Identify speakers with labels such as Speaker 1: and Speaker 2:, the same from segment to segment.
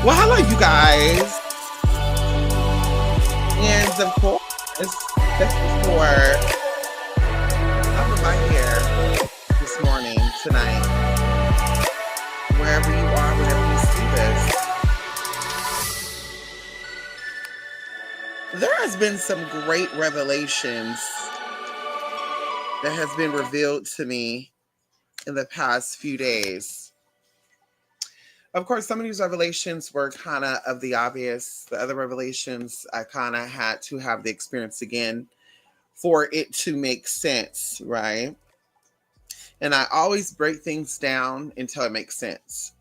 Speaker 1: Well, hello, you guys. And of course, this is for over my hair this morning, tonight, wherever you are, whenever you see this. There has been some great revelations that has been revealed to me in the past few days. Of course, some of these revelations were kind of the obvious. The other revelations, I kind of had to have the experience again for it to make sense, right? And I always break things down until it makes sense.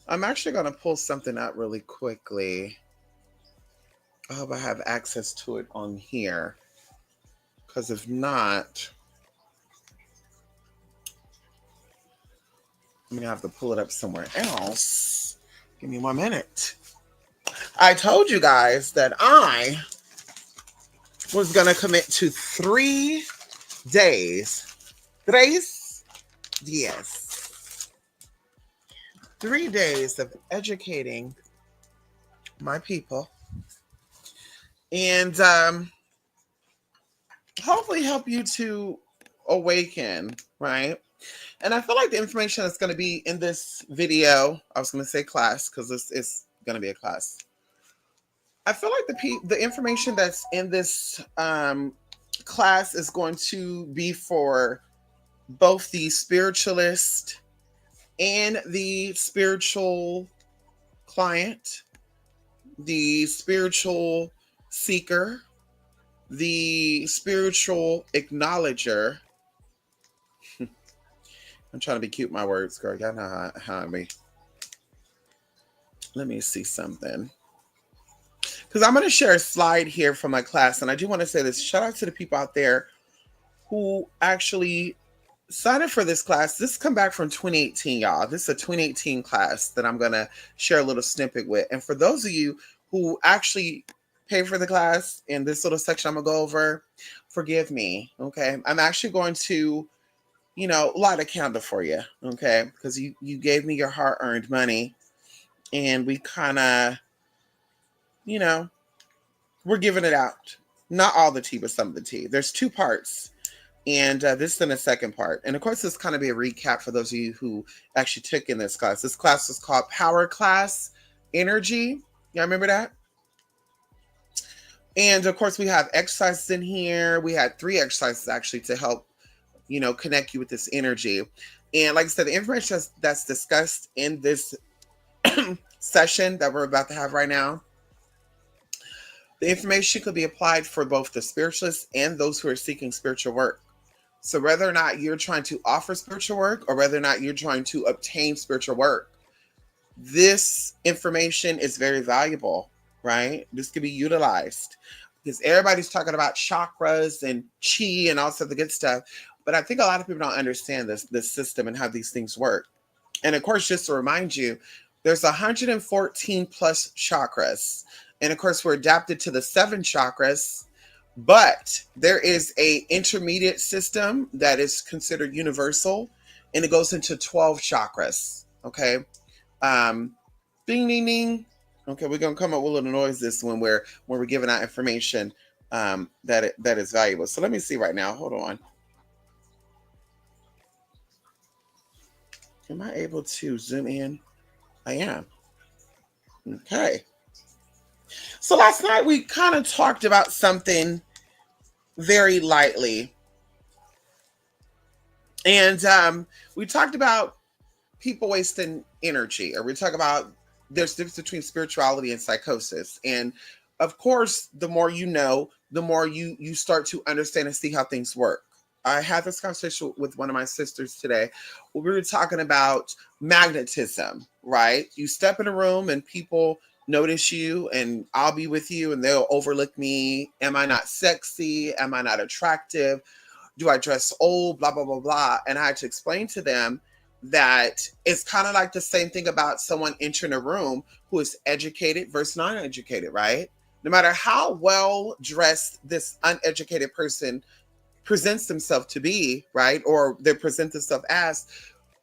Speaker 1: I'm actually going to pull something up really quickly. I hope I have access to it on here, because if not, I'm going to have to pull it up somewhere else. Give me 1 minute. I told you guys that I was going to commit to 3 days. Yes. 3 days of educating my people and hopefully help you to awaken, right? And I feel like the information that's going to be in this video, I was going to say class because this is going to be a class. I feel like the information that's in this class is going to be for both the spiritualist and the spiritual client, the spiritual seeker, the spiritual acknowledger. I'm trying to be cute with my words, girl. Y'all know how I be. Let me see something. Because I'm going to share a slide here from my class. And I do want to say this. Shout out to the people out there who actually signed up for this class. This come back from 2018, y'all. This is a 2018 class that I'm going to share a little snippet with. And for those of you who actually pay for the class in this little section I'm going to go over, forgive me, okay? I'm actually going to, light a candle for you, okay? Because you gave me your hard-earned money. And we kind of, we're giving it out. Not all the tea, but some of the tea. There's 2 parts. And this is in the second part. And of course, this kind of be a recap for those of you who actually took in this class. This class was called Power Class Energy. Y'all remember that? And of course, we have exercises in here. We had 3 exercises actually to help, connect you with this energy. And like I said, the information that's discussed in this session that we're about to have right now, the information could be applied for both the spiritualists and those who are seeking spiritual work. So whether or not you're trying to offer spiritual work or whether or not you're trying to obtain spiritual work, this information is very valuable, right? This could be utilized because everybody's talking about chakras and chi and all sorts of good stuff. But I think a lot of people don't understand this system and how these things work. And of course, just to remind you, there's 114 plus chakras. And of course, we're adapted to the 7 chakras, but there is a intermediate system that is considered universal, and it goes into 12 chakras. Okay. Ding, ding, ding. Okay, we're gonna come up with a little noises when we're giving out information that is valuable. So let me see right now. Hold on. Am I able to zoom in? I am. Okay. So last night we kind of talked about something very lightly. And we talked about people wasting energy, or we talk about there's difference between spirituality and psychosis. And of course, the more you know, the more you start to understand and see how things work. I had this conversation with one of my sisters today. We were talking about magnetism, right? You step in a room and people notice you, and I'll be with you and they'll overlook me. Am I not sexy? Am I not attractive? Do I dress old? Blah, blah, blah, blah. And I had to explain to them that it's kind of like the same thing about someone entering a room who is educated versus non-educated, right? No matter how well dressed this uneducated person presents themselves to be, right? Or they present themselves as,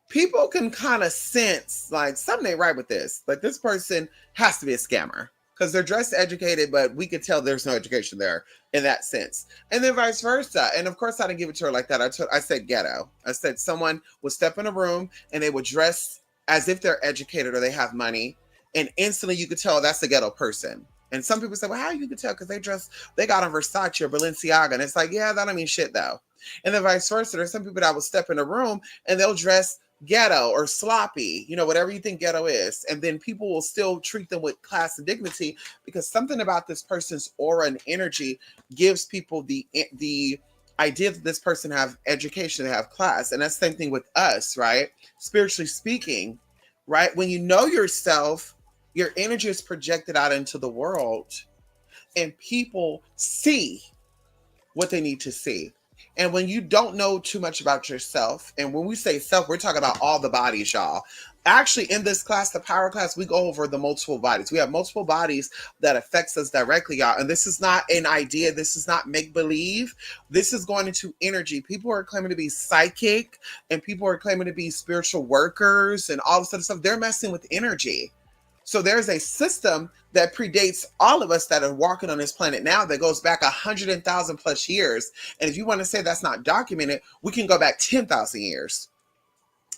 Speaker 1: people can kind of sense like something ain't right with this. Like this person has to be a scammer because they're dressed educated, but we could tell there's no education there in that sense. And then vice versa. And of course, I didn't give it to her like that. I said ghetto. I said someone would step in a room and they would dress as if they're educated or they have money. And instantly you could tell that's a ghetto person. And some people say, well, how you can tell? Because they got on Versace or Balenciaga. And it's like, yeah, that don't mean shit though. And then vice versa. There's some people that will step in a room and they'll dress ghetto or sloppy, whatever you think ghetto is. And then people will still treat them with class and dignity because something about this person's aura and energy gives people the idea that this person have education, they have class. And that's the same thing with us, right? Spiritually speaking, right? When you know yourself, your energy is projected out into the world and people see what they need to see. And when you don't know too much about yourself, and when we say self, we're talking about all the bodies, y'all. Actually, in this class, the power class, we go over the multiple bodies. We have multiple bodies that affects us directly, y'all. And this is not an idea. This is not make-believe. This is going into energy. People are claiming to be psychic, and people are claiming to be spiritual workers and all this other stuff. They're messing with energy. So there's a system that predates all of us that are walking on this planet now that goes back 100,000 plus years. And if you want to say that's not documented, we can go back 10,000 years.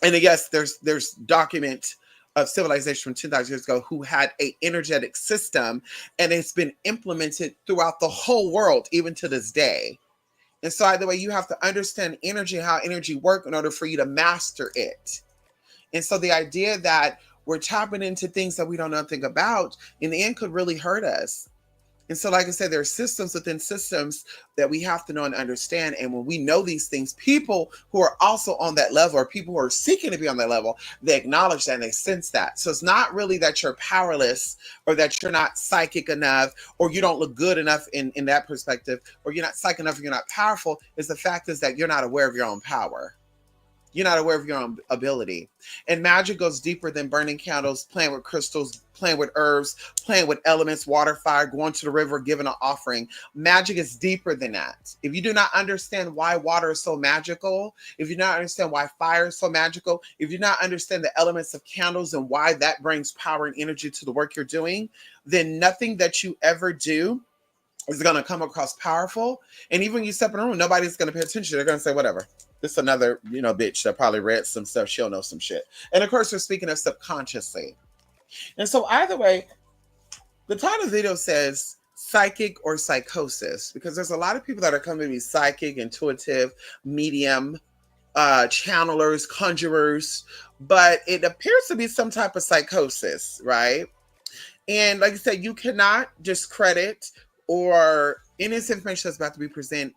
Speaker 1: And yes, there's document of civilization from 10,000 years ago who had a energetic system, and it's been implemented throughout the whole world, even to this day. And so either way, you have to understand energy, how energy works in order for you to master it. And so the idea that we're tapping into things that we don't know nothing about, in the end, could really hurt us. And so, like I said, there are systems within systems that we have to know and understand. And when we know these things, people who are also on that level, or people who are seeking to be on that level, they acknowledge that and they sense that. So it's not really that you're powerless or that you're not psychic enough or you don't look good enough in that perspective, or you're not psychic enough or you're not powerful. It's the fact is that you're not aware of your own power. You're not aware of your own ability. And magic goes deeper than burning candles, playing with crystals, playing with herbs, playing with elements, water, fire, going to the river, giving an offering. Magic is deeper than that. If you do not understand why water is so magical, if you do not understand why fire is so magical, if you do not understand the elements of candles and why that brings power and energy to the work you're doing, then nothing that you ever do is going to come across powerful. And even when you step in a room, nobody's going to pay attention. They're going to say, whatever. This is another, bitch that probably read some stuff. She'll know some shit. And of course, we're speaking of subconsciously. And so either way, the title of the video says psychic or psychosis, because there's a lot of people that are coming to be psychic, intuitive, medium, channelers, conjurers, but it appears to be some type of psychosis, right? And like I said, you cannot discredit or any of this information that's about to be presented,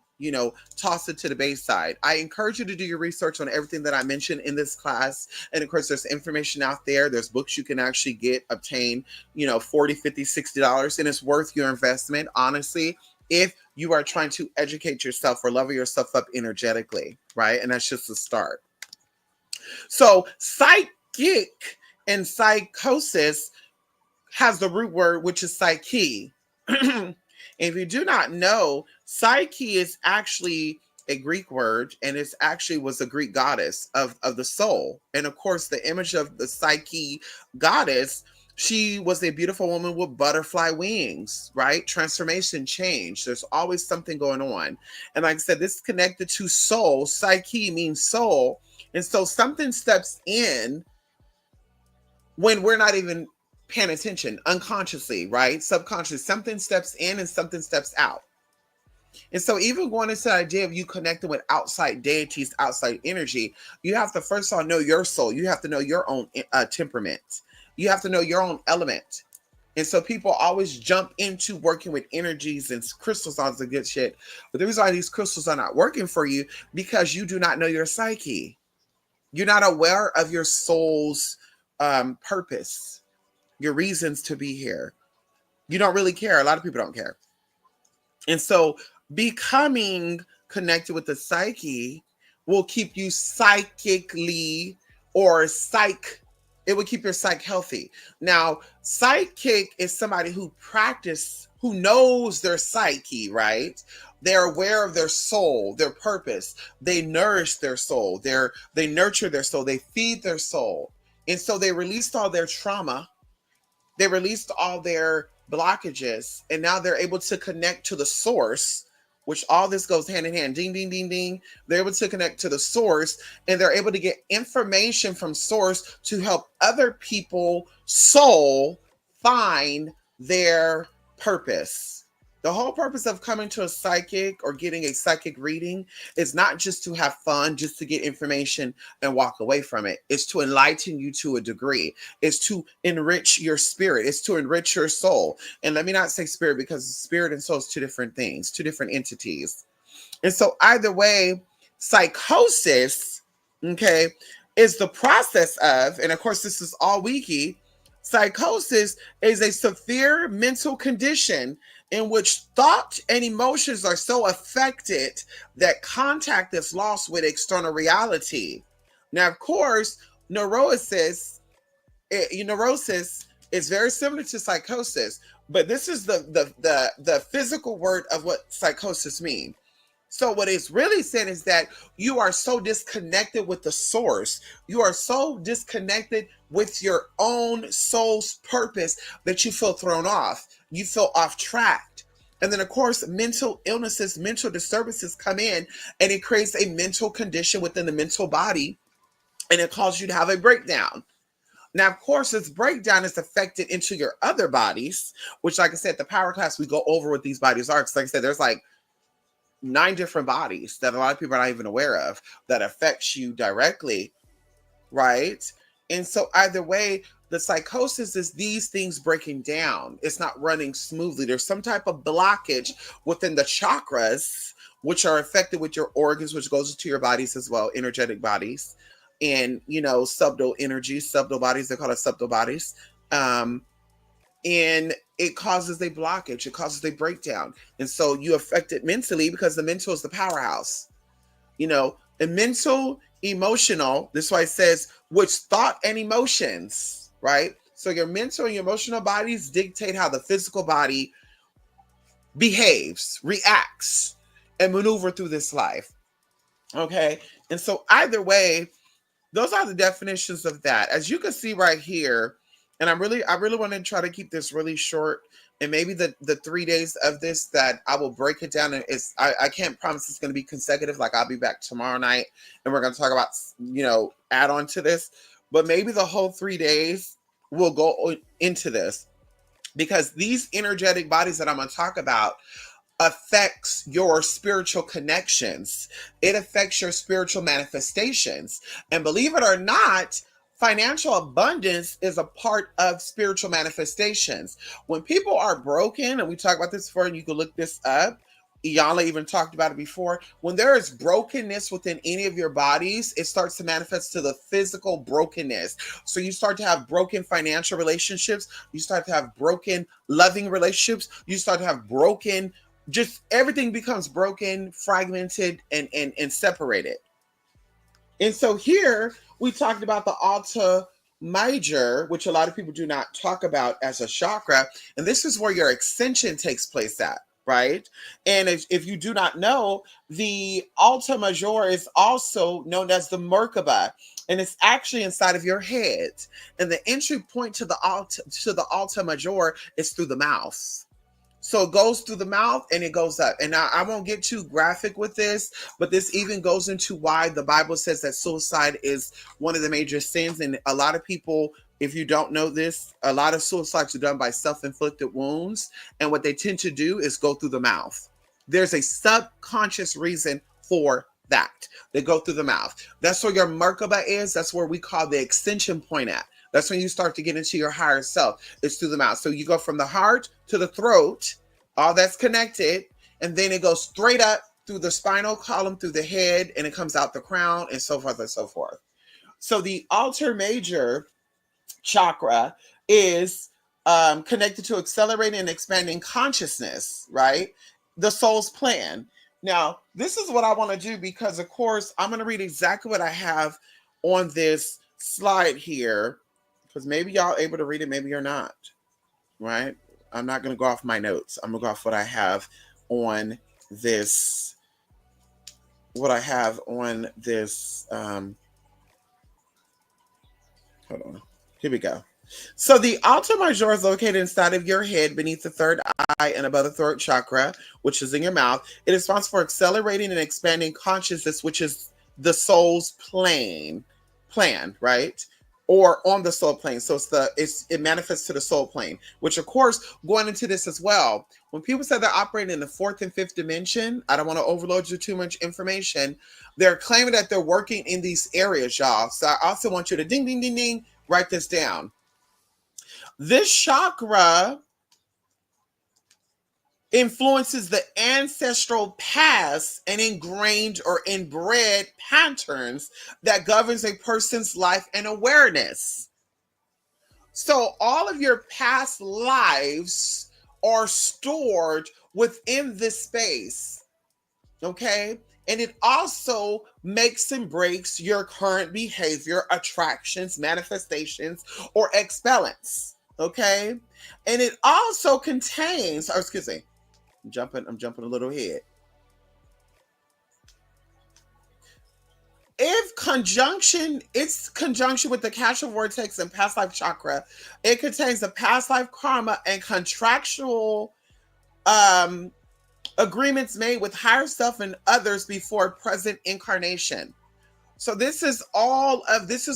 Speaker 1: toss it to the base side. I encourage you to do your research on everything that I mentioned in this class. And of course, there's information out there. There's books you can actually obtain, $40, $50, $60, and it's worth your investment, honestly, if you are trying to educate yourself or level yourself up energetically, right? And that's just the start. So psychic and psychosis has the root word, which is psyche. If you do not know, psyche is actually a Greek word, and it actually was a Greek goddess of the soul. And of course, the image of the psyche goddess, she was a beautiful woman with butterfly wings, right? Transformation, change. There's always something going on. And like I said, this is connected to soul. Psyche means soul. And so something steps in when we're not even paying attention, unconsciously, right? Subconsciously, something steps in and something steps out. And so even going into the idea of you connecting with outside deities, outside energy, you have to first of all know your soul. You have to know your own temperament. You have to know your own element. And so people always jump into working with energies and crystals, all the good shit. But the reason why these crystals are not working for you, because you do not know your psyche. You're not aware of your soul's purpose, your reasons to be here. You don't really care. A lot of people don't care. And so becoming connected with the psyche will keep you psychically or psych, it will keep your psyche healthy. Now, psychic is somebody who who knows their psyche, right? They're aware of their soul, their purpose. They nourish their soul. They nurture their soul. They feed their soul. And so they released all their trauma, they released all their blockages, and now they're able to connect to the source, which all this goes hand in hand. Ding, ding, ding, ding. They're able to connect to the source, and they're able to get information from source to help other people soul find their purpose. The whole purpose of coming to a psychic or getting a psychic reading is not just to have fun, just to get information and walk away from it. It's to enlighten you to a degree. It's to enrich your spirit. It's to enrich your soul. And let me not say spirit, because spirit and soul is two different things, two different entities. And so either way, psychosis, okay, is the process of, and of course this is all wiki, psychosis is a severe mental condition in which thought and emotions are so affected that contact is lost with external reality. Now, of course, neurosis is very similar to psychosis, but this is the physical word of what psychosis means. So what it's really saying is that you are so disconnected with the source. You are so disconnected with your own soul's purpose that you feel thrown off. You feel off track. And then, of course, mental illnesses, mental disturbances come in, and it creates a mental condition within the mental body, and it causes you to have a breakdown. Now, of course, this breakdown is affected into your other bodies, which, like I said, the power class, we go over what these bodies are. Because like I said, there's like 9 different bodies that a lot of people are not even aware of that affects you directly, right? And so either way, the psychosis is these things breaking down. It's not running smoothly. There's some type of blockage within the chakras, which are affected with your organs, which goes into your bodies as well, energetic bodies, and, you know, subtle energies, subtle bodies, they call it subtle bodies. And it causes a blockage, it causes a breakdown. And so you affect it mentally, because the mental is the powerhouse. You know, the mental, emotional, this is why it says, which thought and emotions, right? So your mental and your emotional bodies dictate how the physical body behaves, reacts, and maneuver through this life. Okay. And so either way, those are the definitions of that. As you can see right here, and I really want to try to keep this really short. And maybe the 3 days of this that I will break it down. And I can't promise it's going to be consecutive. Like I'll be back tomorrow night and we're going to talk about, you know, add on to this. But maybe the whole 3 days will go into this, because these energetic bodies that I'm going to talk about affects your spiritual connections. It affects your spiritual manifestations. And believe it or not, financial abundance is a part of spiritual manifestations. When people are broken, and we talked about this before, and you can look this up, Iyanla even talked about it before. When there is brokenness within any of your bodies, it starts to manifest to the physical brokenness. So you start to have broken financial relationships. You start to have broken loving relationships. You start to have broken, just everything becomes broken, fragmented, and separated. And so here we talked about the Alta Major, which a lot of people do not talk about as a chakra. And this is where your ascension takes place at, right? And if you do not know, the Alta Major is also known as the Merkaba, and it's actually inside of your head. And the entry point to the Alta Major is through the mouth. So it goes through the mouth and it goes up. And now I won't get too graphic with this, but this even goes into why the Bible says that suicide is one of the major sins. And a lot of people, if you don't know this, a lot of suicides are done by self-inflicted wounds. And what they tend to do is go through the mouth. There's a subconscious reason for that. They go through the mouth. That's where your Merkaba is. That's where we call the extension point at. That's when you start to get into your higher self. It's through the mouth. So you go from the heart to the throat, all that's connected, and then it goes straight up through the spinal column, through the head, and it comes out the crown, and so forth and so forth. So the altar major chakra is connected to accelerating and expanding consciousness, right? The soul's plan. Now, this is what I want to do because, of course, I'm going to read exactly what I have on this slide here because maybe y'all able to read it, maybe you're not, right? I'm not going to go off my notes. I'm going to go off what I have on this, hold on. Here we go. So the altar major is located inside of your head, beneath the third eye and above the throat chakra, which is in your mouth. It is responsible for accelerating and expanding consciousness, which is the soul's plan, right? Or on the soul plane. So it manifests to the soul plane, which of course, going into this as well, when people say they're operating in the fourth and fifth dimension, I don't want to overload you too much information. They're claiming that they're working in these areas, y'all. So I also want you to ding, ding, ding, ding, write this down. This chakra influences the ancestral past and ingrained or inbred patterns that governs a person's life and awareness. So all of your past lives are stored within this space, okay? And it also makes and breaks your current behavior, attractions, manifestations, or expellence, okay? And it also contains, I'm jumping a little ahead. It's conjunction with the Casual Vortex and Past Life Chakra. It contains the past life karma and contractual agreements made with higher self and others before present incarnation. So this is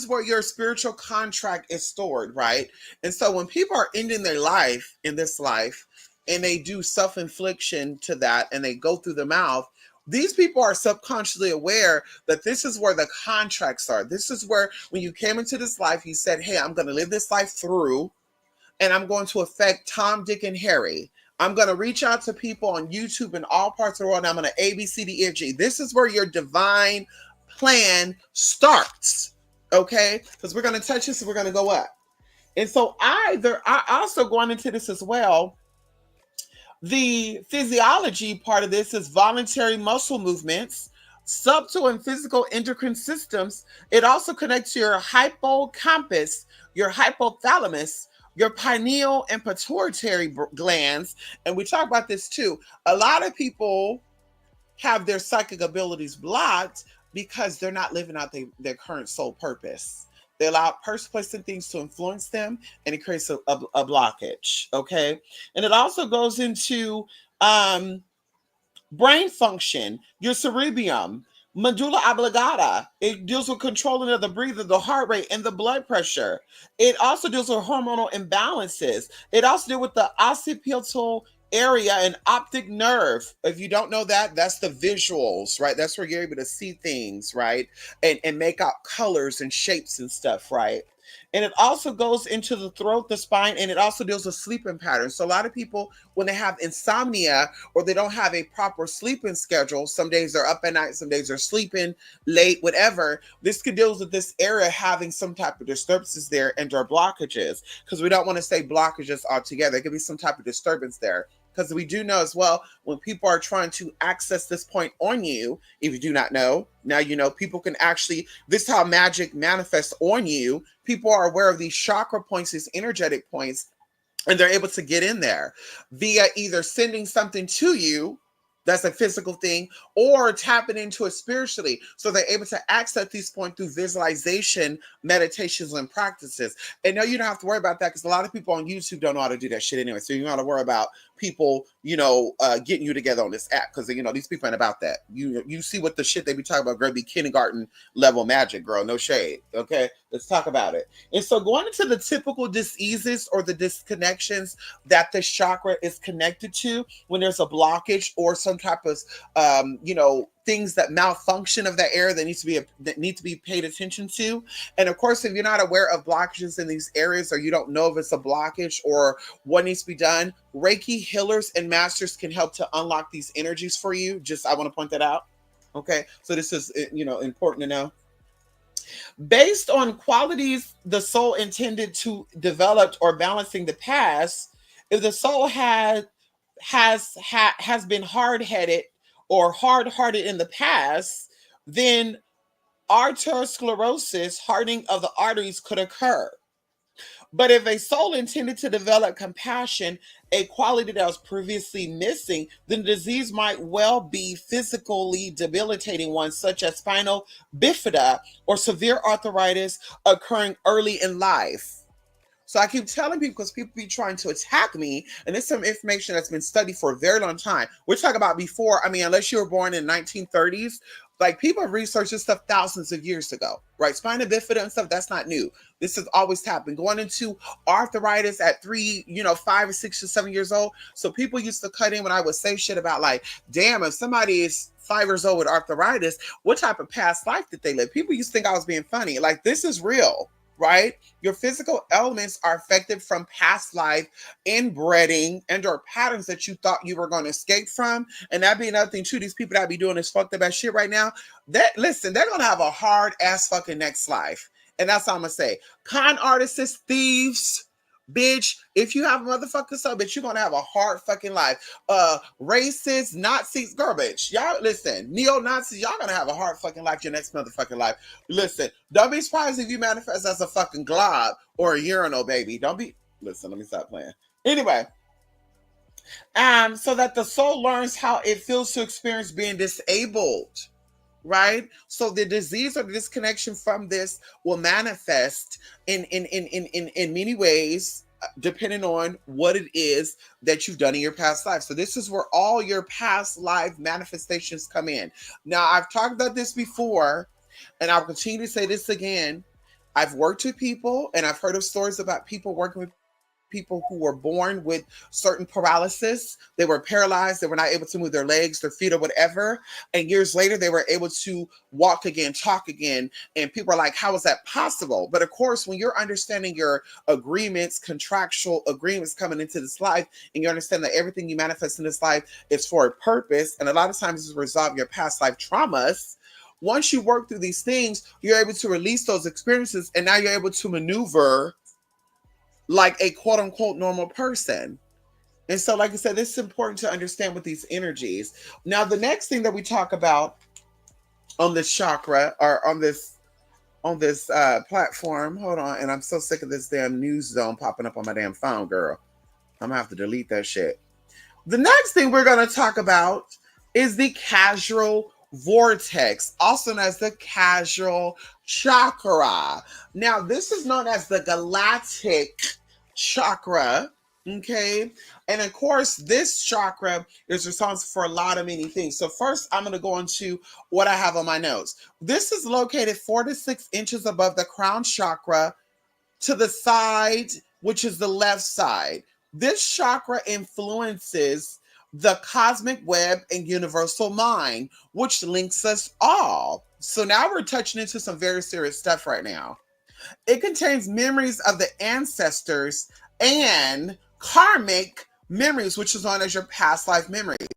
Speaker 1: where your spiritual contract is stored, right? And so when people are ending their life in this life and they do self-infliction to that and they go through the mouth, these people are subconsciously aware that this is where the contracts are. This is where when you came into this life, you said, hey, I'm going to live this life through and I'm going to affect Tom, Dick, and Harry. I'm going to reach out to people on YouTube in all parts of the world. And I'm going to A, B, C, D, E, F, G. This is where your divine plan starts, okay? Because we're going to touch this and we're going to go up. And so I also going into this as well, the physiology part of this is voluntary muscle movements, subtle and physical endocrine systems. It also connects to your hippocampus, your hypothalamus, your pineal and pituitary glands. And we talk about this too. A lot of people have their psychic abilities blocked because they're not living out their current soul purpose. They allow person, place, and things to influence them, and it creates a blockage, okay? And it also goes into brain function, your cerebrum, medulla oblongata. It deals with controlling of the breathing, the heart rate, and the blood pressure. It also deals with hormonal imbalances. It also deals with the occipital area and optic nerve. If you don't know that, that's the visuals, right? That's where you're able to see things, right? And make out colors and shapes and stuff, right? And it also goes into the throat, the spine, and it also deals with sleeping patterns. So a lot of people, when they have insomnia or they don't have a proper sleeping schedule, some days they're up at night, some days they're sleeping late, whatever. This could deal with this area having some type of disturbances there and or blockages, because we don't want to say blockages altogether. It could be some type of disturbance there. Because we do know as well, when people are trying to access this point on you, if you do not know, now you know, people can actually, this is how magic manifests on you. People are aware of these chakra points, these energetic points, and they're able to get in there via either sending something to you, that's a physical thing, or tapping into it spiritually. So they're able to access these points through visualization, meditations, and practices. And no, you don't have to worry about that because a lot of people on YouTube don't know how to do that shit anyway. So you don't have to worry about people, getting you together on this app because, these people ain't about that. You see what the shit they be talking about, girl, be kindergarten level magic, girl, no shade, okay? Let's talk about it. And so, going into the typical diseases or the disconnections that this chakra is connected to, when there's a blockage or some type of, things that malfunction of that area that need to be paid attention to. And of course, if you're not aware of blockages in these areas, or you don't know if it's a blockage or what needs to be done, Reiki healers and masters can help to unlock these energies for you. Just I want to point that out. Okay, so this is important to know. Based on qualities the soul intended to develop or balancing the past, if the soul has been hard-headed or hard-hearted in the past, then arteriosclerosis, hardening of the arteries, could occur. But if a soul intended to develop compassion, a quality that was previously missing, then the disease might well be physically debilitating one, such as spinal bifida or severe arthritis occurring early in life. So I keep telling people, because people be trying to attack me, and it's some information that's been studied for a very long time. We're talking about before, unless you were born in 1930s, like people have researched this stuff thousands of years ago, right? Spina bifida and stuff, that's not new. This has always happened. Going into arthritis at 3, 5 or 6 or 7 years old. So people used to cut in when I would say shit about like, damn, if somebody is 5 years old with arthritis, what type of past life did they live? People used to think I was being funny. Like, this is real. Right? Your physical elements are affected from past life, inbreeding, and or patterns that you thought you were going to escape from. And that be another thing too. These people that be doing this fucked up ass shit right now, they're going to have a hard ass fucking next life. And that's all I'm going to say. Con artists, thieves, bitch, if you have a motherfucking son, bitch, you're gonna have a hard fucking life. Racists, Nazis, girl, bitch. Y'all listen, neo-Nazis, y'all gonna have a hard fucking life your next motherfucking life. Listen, don't be surprised if you manifest as a fucking glob or a urinal, baby. Don't be listen, let me stop playing. Anyway. So that the soul learns how it feels to experience being disabled. Right? So the disease or the disconnection from this will manifest in many ways, depending on what it is that you've done in your past life. So this is where all your past life manifestations come in. Now, I've talked about this before, and I'll continue to say this again. I've worked with people, and I've heard of stories about people working with people who were born with certain paralysis. They were paralyzed. They were not able to move their legs, their feet, or whatever. And years later, they were able to walk again, talk again. And people are like, how is that possible? But of course, when you're understanding your agreements, contractual agreements coming into this life, and you understand that everything you manifest in this life is for a purpose, and a lot of times it's to resolve your past life traumas. Once you work through these things, you're able to release those experiences, and now you're able to maneuver like a quote unquote normal person. And so, like I said, this is important to understand with these energies. Now, the next thing that we talk about on this chakra or on this platform, hold on, and I'm so sick of this damn news zone popping up on my damn phone, girl. I'm gonna have to delete that shit. The next thing we're gonna talk about is the causal vortex, also known as the causal chakra. Now, this is known as the galactic chakra. Okay. And of course, this chakra is responsible for a lot of many things. So first, I'm going to go into what I have on my notes. This is located 4 to 6 inches above the crown chakra to the side, which is the left side. This chakra influences the cosmic web and universal mind, which links us all. So now we're touching into some very serious stuff right now. It contains memories of the ancestors and karmic memories, which is known as your past life memories.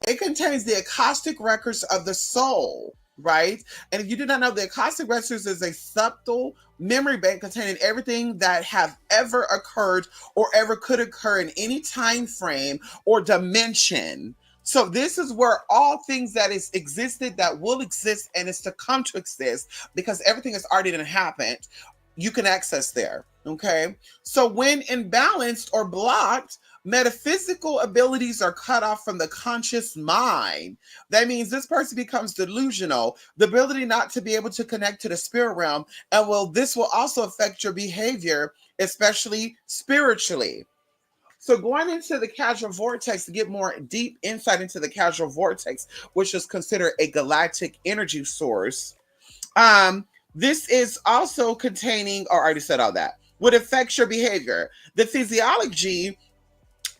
Speaker 1: It contains the Akashic records of the soul, right? And if you do not know, the Akashic records is a subtle memory bank containing everything that have ever occurred or ever could occur in any time frame or dimension. So this is where all things that is existed, that will exist, and is to come to exist, because everything has already done happened, you can access there. Okay. So when imbalanced or blocked, metaphysical abilities are cut off from the conscious mind. That means this person becomes delusional, the ability not to be able to connect to the spirit realm, and this will also affect your behavior, especially spiritually. So going into the causal vortex to get more deep insight into the causal vortex, which is considered a galactic energy source. This is also containing, or I already said all that, what affects your behavior. The physiology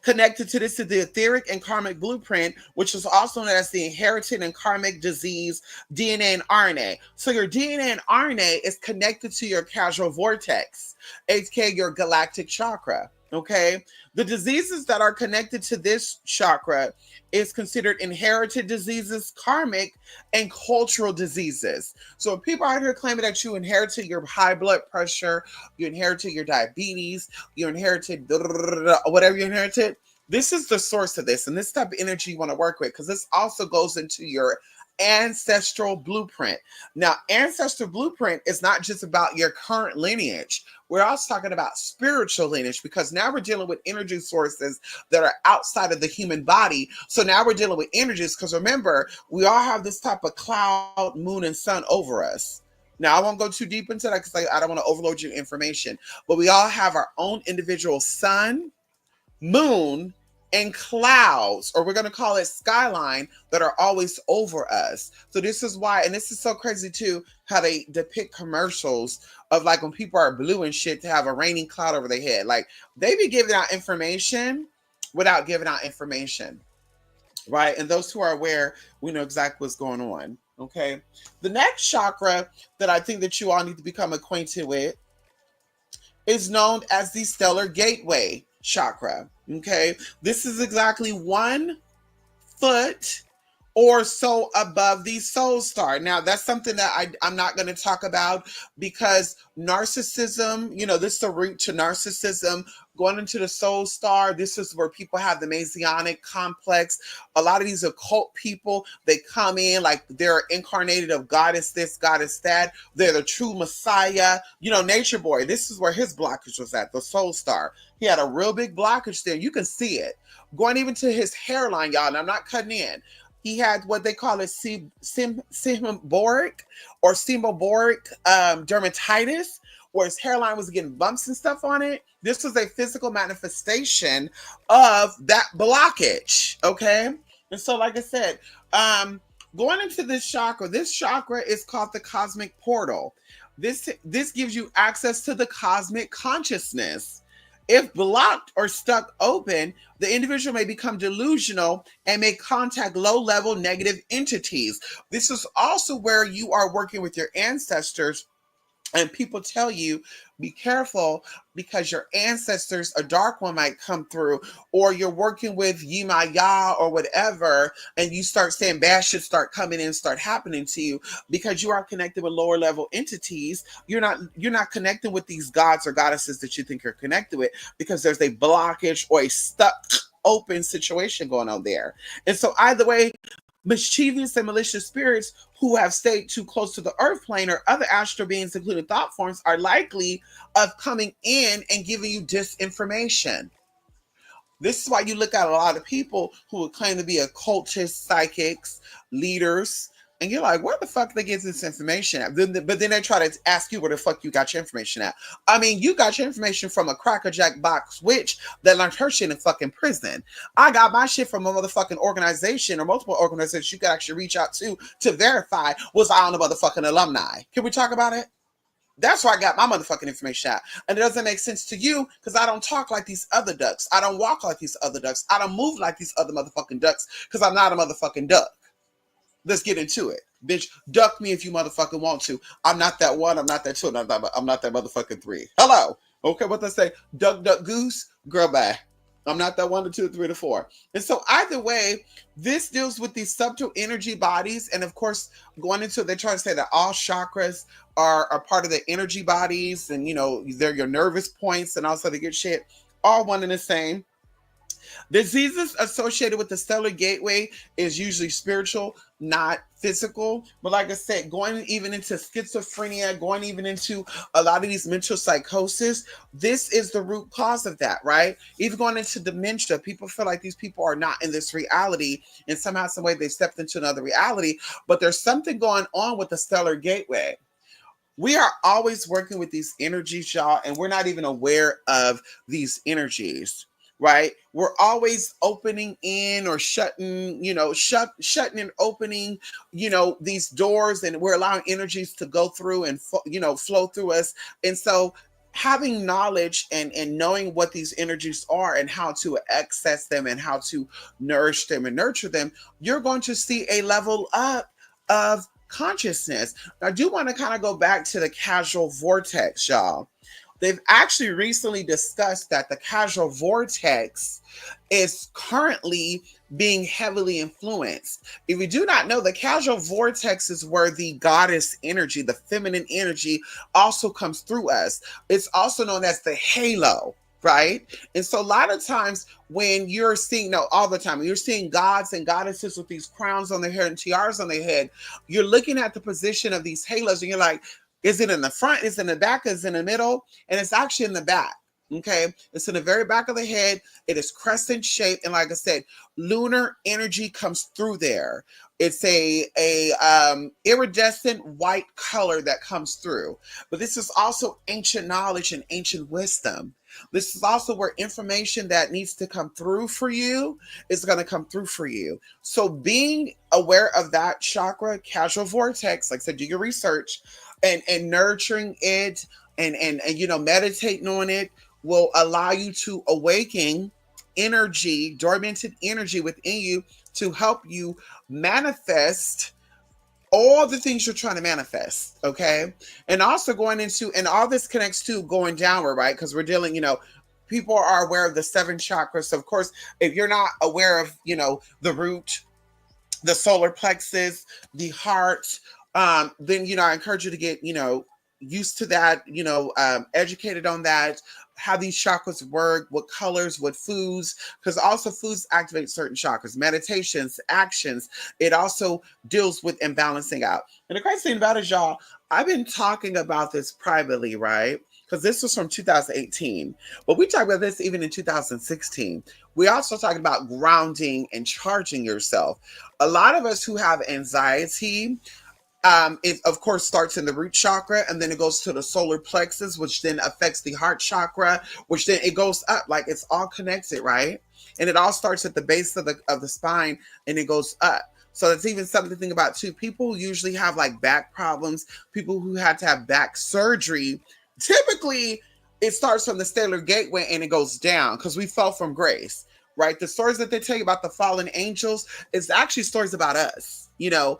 Speaker 1: connected to this is the etheric and karmic blueprint, which is also known as the inherited and karmic disease DNA and RNA. So your DNA and RNA is connected to your causal vortex, aka your galactic chakra. Okay. The diseases that are connected to this chakra is considered inherited diseases, karmic, and cultural diseases. So if people out here claiming that you inherited your high blood pressure, you inherited your diabetes, you inherited whatever you inherited, this is the source of this. And this type of energy you want to work with, because this also goes into your ancestral blueprint. Now, ancestral blueprint is not just about your current lineage. We're also talking about spiritual lineage, because now we're dealing with energy sources that are outside of the human body. So now we're dealing with energies, because remember, we all have this type of cloud, moon, and sun over us. Now, I won't go too deep into that because I don't want to overload your information, but we all have our own individual sun, moon, and clouds, or we're going to call it skyline, that are always over us. So this is why, and this is so crazy too, how they depict commercials of like when people are blue and shit to have a raining cloud over their head. Like they be giving out information without giving out information, right? And those who are aware, we know exactly what's going on. Okay. The next chakra that I think that you all need to become acquainted with is known as the stellar gateway chakra. Okay. This is exactly 1 foot or so above the soul star. Now, that's something that I'm not going to talk about, because narcissism, this is the root to narcissism. Going into the soul star, this is where people have the Messianic complex. A lot of these occult people, they come in like they're incarnated of goddess this, goddess that. They're the true Messiah. Nature Boy, this is where his blockage was at, the soul star. He had a real big blockage there. You can see it. Going even to his hairline, y'all, and I'm not cutting in. He had what they call a seborrheic or seborrheic dermatitis, where his hairline was getting bumps and stuff on it. This was a physical manifestation of that blockage. Okay. And so, like I said, going into this chakra is called the cosmic portal. This gives you access to the cosmic consciousness. If blocked or stuck open, the individual may become delusional and may contact low-level negative entities. This is also where you are working with your ancestors, and people tell you, be careful, because your ancestors, a dark one might come through, or you're working with Yimaya or whatever, and you start saying bad shit start coming in, start happening to you, because you are connected with lower level entities. You're not connecting with these gods or goddesses that you think you're connected with, because there's a blockage or a stuck open situation going on there. And so either way, mischievous and malicious spirits who have stayed too close to the earth plane or other astral beings, including thought forms, are likely of coming in and giving you disinformation. This is why you look at a lot of people who would claim to be occultists, psychics, leaders, and you're like, where the fuck they get this information at? But then they try to ask you where the fuck you got your information at. I mean, you got your information from a crackerjack box witch that learned her shit in fucking prison. I got my shit from a motherfucking organization or multiple organizations you could actually reach out to verify was I on the motherfucking alumni. Can we talk about it? That's where I got my motherfucking information at. And it doesn't make sense to you because I don't talk like these other ducks. I don't walk like these other ducks. I don't move like these other motherfucking ducks because I'm not a motherfucking duck. Let's get into it. Bitch, duck me if you motherfucking want to. I'm not that one. I'm not that two. I'm not that motherfucking three. Hello. Okay, what they say? Duck, duck, goose. Girl, bye. I'm not that 1 to 2 to 3 to 4. And so either way, this deals with these subtle energy bodies. And of course, going into it, they try to say that all chakras are part of the energy bodies. And, they're your nervous points and also the good shit. All one and the same. Diseases associated with the stellar gateway is usually spiritual, not physical. But like I said, going even into schizophrenia, going even into a lot of these mental psychosis, this is the root cause of that, right? Even going into dementia, people feel like these people are not in this reality, and somehow, some way, they stepped into another reality. But there's something going on with the stellar gateway. We are always working with these energies, y'all, and we're not even aware of these energies. right? We're always opening in or shutting, shutting and opening, these doors, and we're allowing energies to go through and, flow through us. And so having knowledge and knowing what these energies are and how to access them and how to nourish them and nurture them, you're going to see a level up of consciousness. I do want to kind of go back to the causal vortex, y'all. They've actually recently discussed that the causal vortex is currently being heavily influenced. If you do not know, the causal vortex is where the goddess energy, the feminine energy, also comes through us. It's also known as the halo, right? And so a lot of times when you're seeing, no, all the time, when you're seeing gods and goddesses with these crowns on their head and tiaras on their head, you're looking at the position of these halos and you're like, is it in the front? Is it in the back? Is it in the middle? And it's actually in the back. Okay. It's in the very back of the head. It is crescent shaped. And like I said, lunar energy comes through there. It's a iridescent white color that comes through. But this is also ancient knowledge and ancient wisdom. This is also where information that needs to come through for you is going to come through for you. So being aware of that chakra, causal vortex, like I said, do your research and nurturing it and meditating on it will allow you to awaken energy, dormanted energy within you to help you manifest all the things you're trying to manifest. Okay. And also going into, and all this connects to going downward, right? Because we're dealing, people are aware of the 7 chakras. So of course, if you're not aware of, the root, the solar plexus, the heart, then I encourage you to get used to that, educated on that, how these chakras work, what colors, what foods, because also foods activate certain chakras, meditations, actions. It also deals with imbalancing out. And the crazy thing about it, y'all, I've been talking about this privately, right? Because this was from 2018, but we talked about this even in 2016. We also talked about grounding and charging yourself. A lot of us who have anxiety, it of course starts in the root chakra, and then it goes to the solar plexus, which then affects the heart chakra, which then it goes up, like it's all connected, right? And it all starts at the base of the spine, and it goes up. So that's even something to think about too. People who usually have like back problems, people who had to have back surgery, typically it starts from the stellar gateway and it goes down because we fell from grace, right? The stories that they tell you about the fallen angels is actually stories about us, I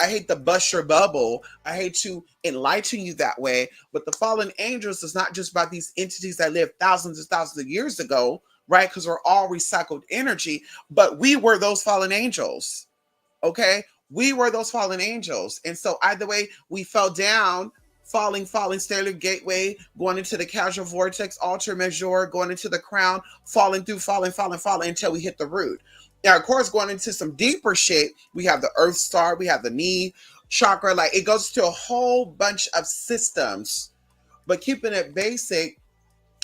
Speaker 1: hate to bust your bubble. I hate to enlighten you that way. But the fallen angels is not just about these entities that lived thousands and thousands of years ago, right? Because we're all recycled energy, but we were those fallen angels. Okay. We were those fallen angels. And so either way, we fell down, falling, stellar gateway, going into the causal vortex, altar major, going into the crown, falling through, falling until we hit the root. Now, of course, going into some deeper shit, we have the earth star, we have the knee chakra, like it goes to a whole bunch of systems. But keeping it basic,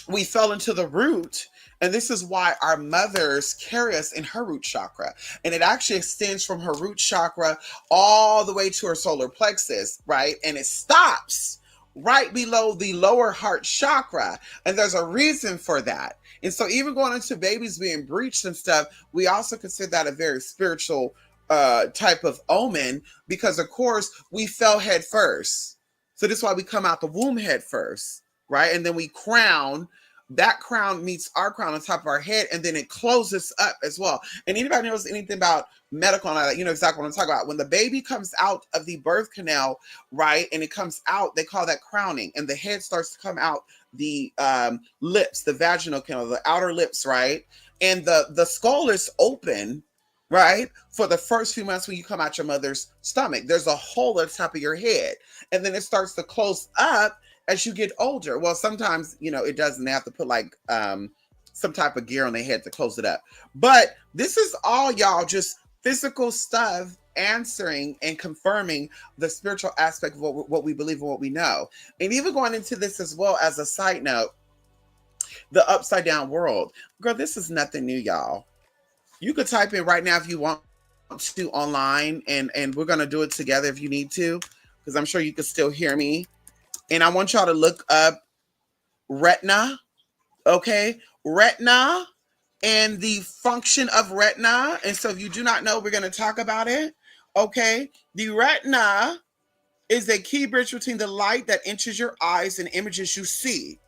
Speaker 1: we fell into the root. And this is why our mothers carry us in her root chakra. And it actually extends from her root chakra all the way to her solar plexus, right? And it stops right below the lower heart chakra. And there's a reason for that. And so even going into babies being breached and stuff, we also consider that a very spiritual type of omen, because of course we fell head first. So this is why we come out the womb head first, right? And then we crown. That crown meets our crown on top of our head, and then it closes up as well. And anybody knows anything about medical and all that, you know exactly what I'm talking about. When the baby comes out of the birth canal, right, and it comes out, they call that crowning, and the head starts to come out the lips, the vaginal canal, the outer lips, right, and the skull is open, right, for the first few months when you come out your mother's stomach. There's a hole at the top of your head, and then it starts to close up as you get older. Well, sometimes, it doesn't. They have to put like some type of gear on their head to close it up. But this is all, y'all, just physical stuff answering and confirming the spiritual aspect of what we believe and what we know. And even going into this as well, as a side note, the upside down world. Girl, this is nothing new, y'all. You could type in right now if you want to online, and we're going to do it together if you need to, because I'm sure you can still hear me. And I want y'all to look up retina, Okay, retina and the function of retina. And so if you do not know, we're going to talk about it. Okay, the retina is a key bridge between the light that enters your eyes and images you see.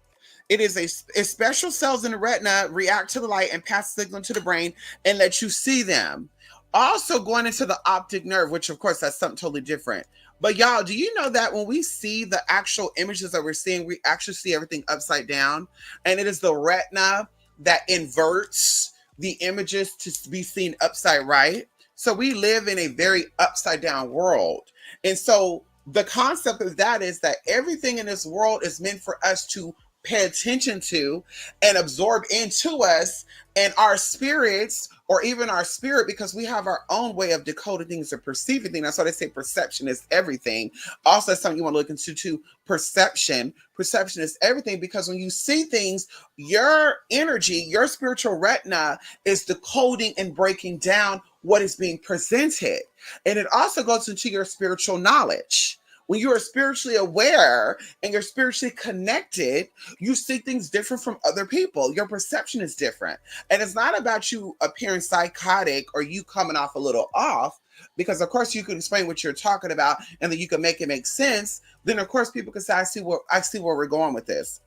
Speaker 1: It is a special cells in the retina react to the light and pass signal to the brain and let you see them. Also going into the optic nerve, which of course that's something totally different. But y'all, do you know that when we see the actual images that we're seeing, we actually see everything upside down? And it is the retina that inverts the images to be seen upside right. So we live in a very upside down world. And so the concept of that is that everything in this world is meant for us to pay attention to and absorb into us, and our spirits, or even our spirit, because we have our own way of decoding things or perceiving things. That's why they say perception is everything. Also, that's something you want to look into too. Perception is everything, because when you see things, your energy, your spiritual retina is decoding and breaking down what is being presented. And it also goes into your spiritual knowledge. When you are spiritually aware and you're spiritually connected, you see things different from other people. Your perception is different. And it's not about you appearing psychotic or you coming off a little off, because of course you can explain what you're talking about and then you can make it make sense. Then of course people can say, I see where we're going with this.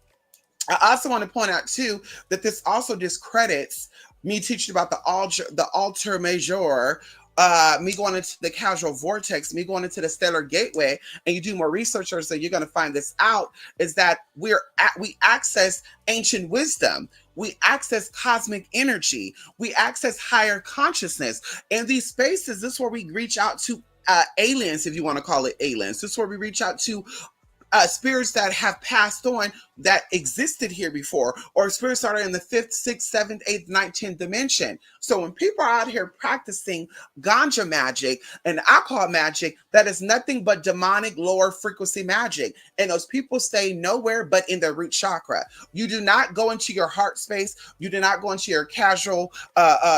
Speaker 1: I also want to point out too that this also discredits me teaching about the alter major, me going into the causal vortex, me going into the stellar gateway, and you do more research, so you're going to find this out, is that we access ancient wisdom. We access cosmic energy. We access higher consciousness. In these spaces, this is where we reach out to aliens, if you want to call it aliens. This is where we reach out to spirits that have passed on that existed here before, or spirits that are in the 5th, 6th, 7th, 8th, 9th, 10th dimension. So when people are out here practicing ganja magic and alcohol magic, that is nothing but demonic lower frequency magic. And those people stay nowhere but in their root chakra. You do not go into your heart space. You do not go into your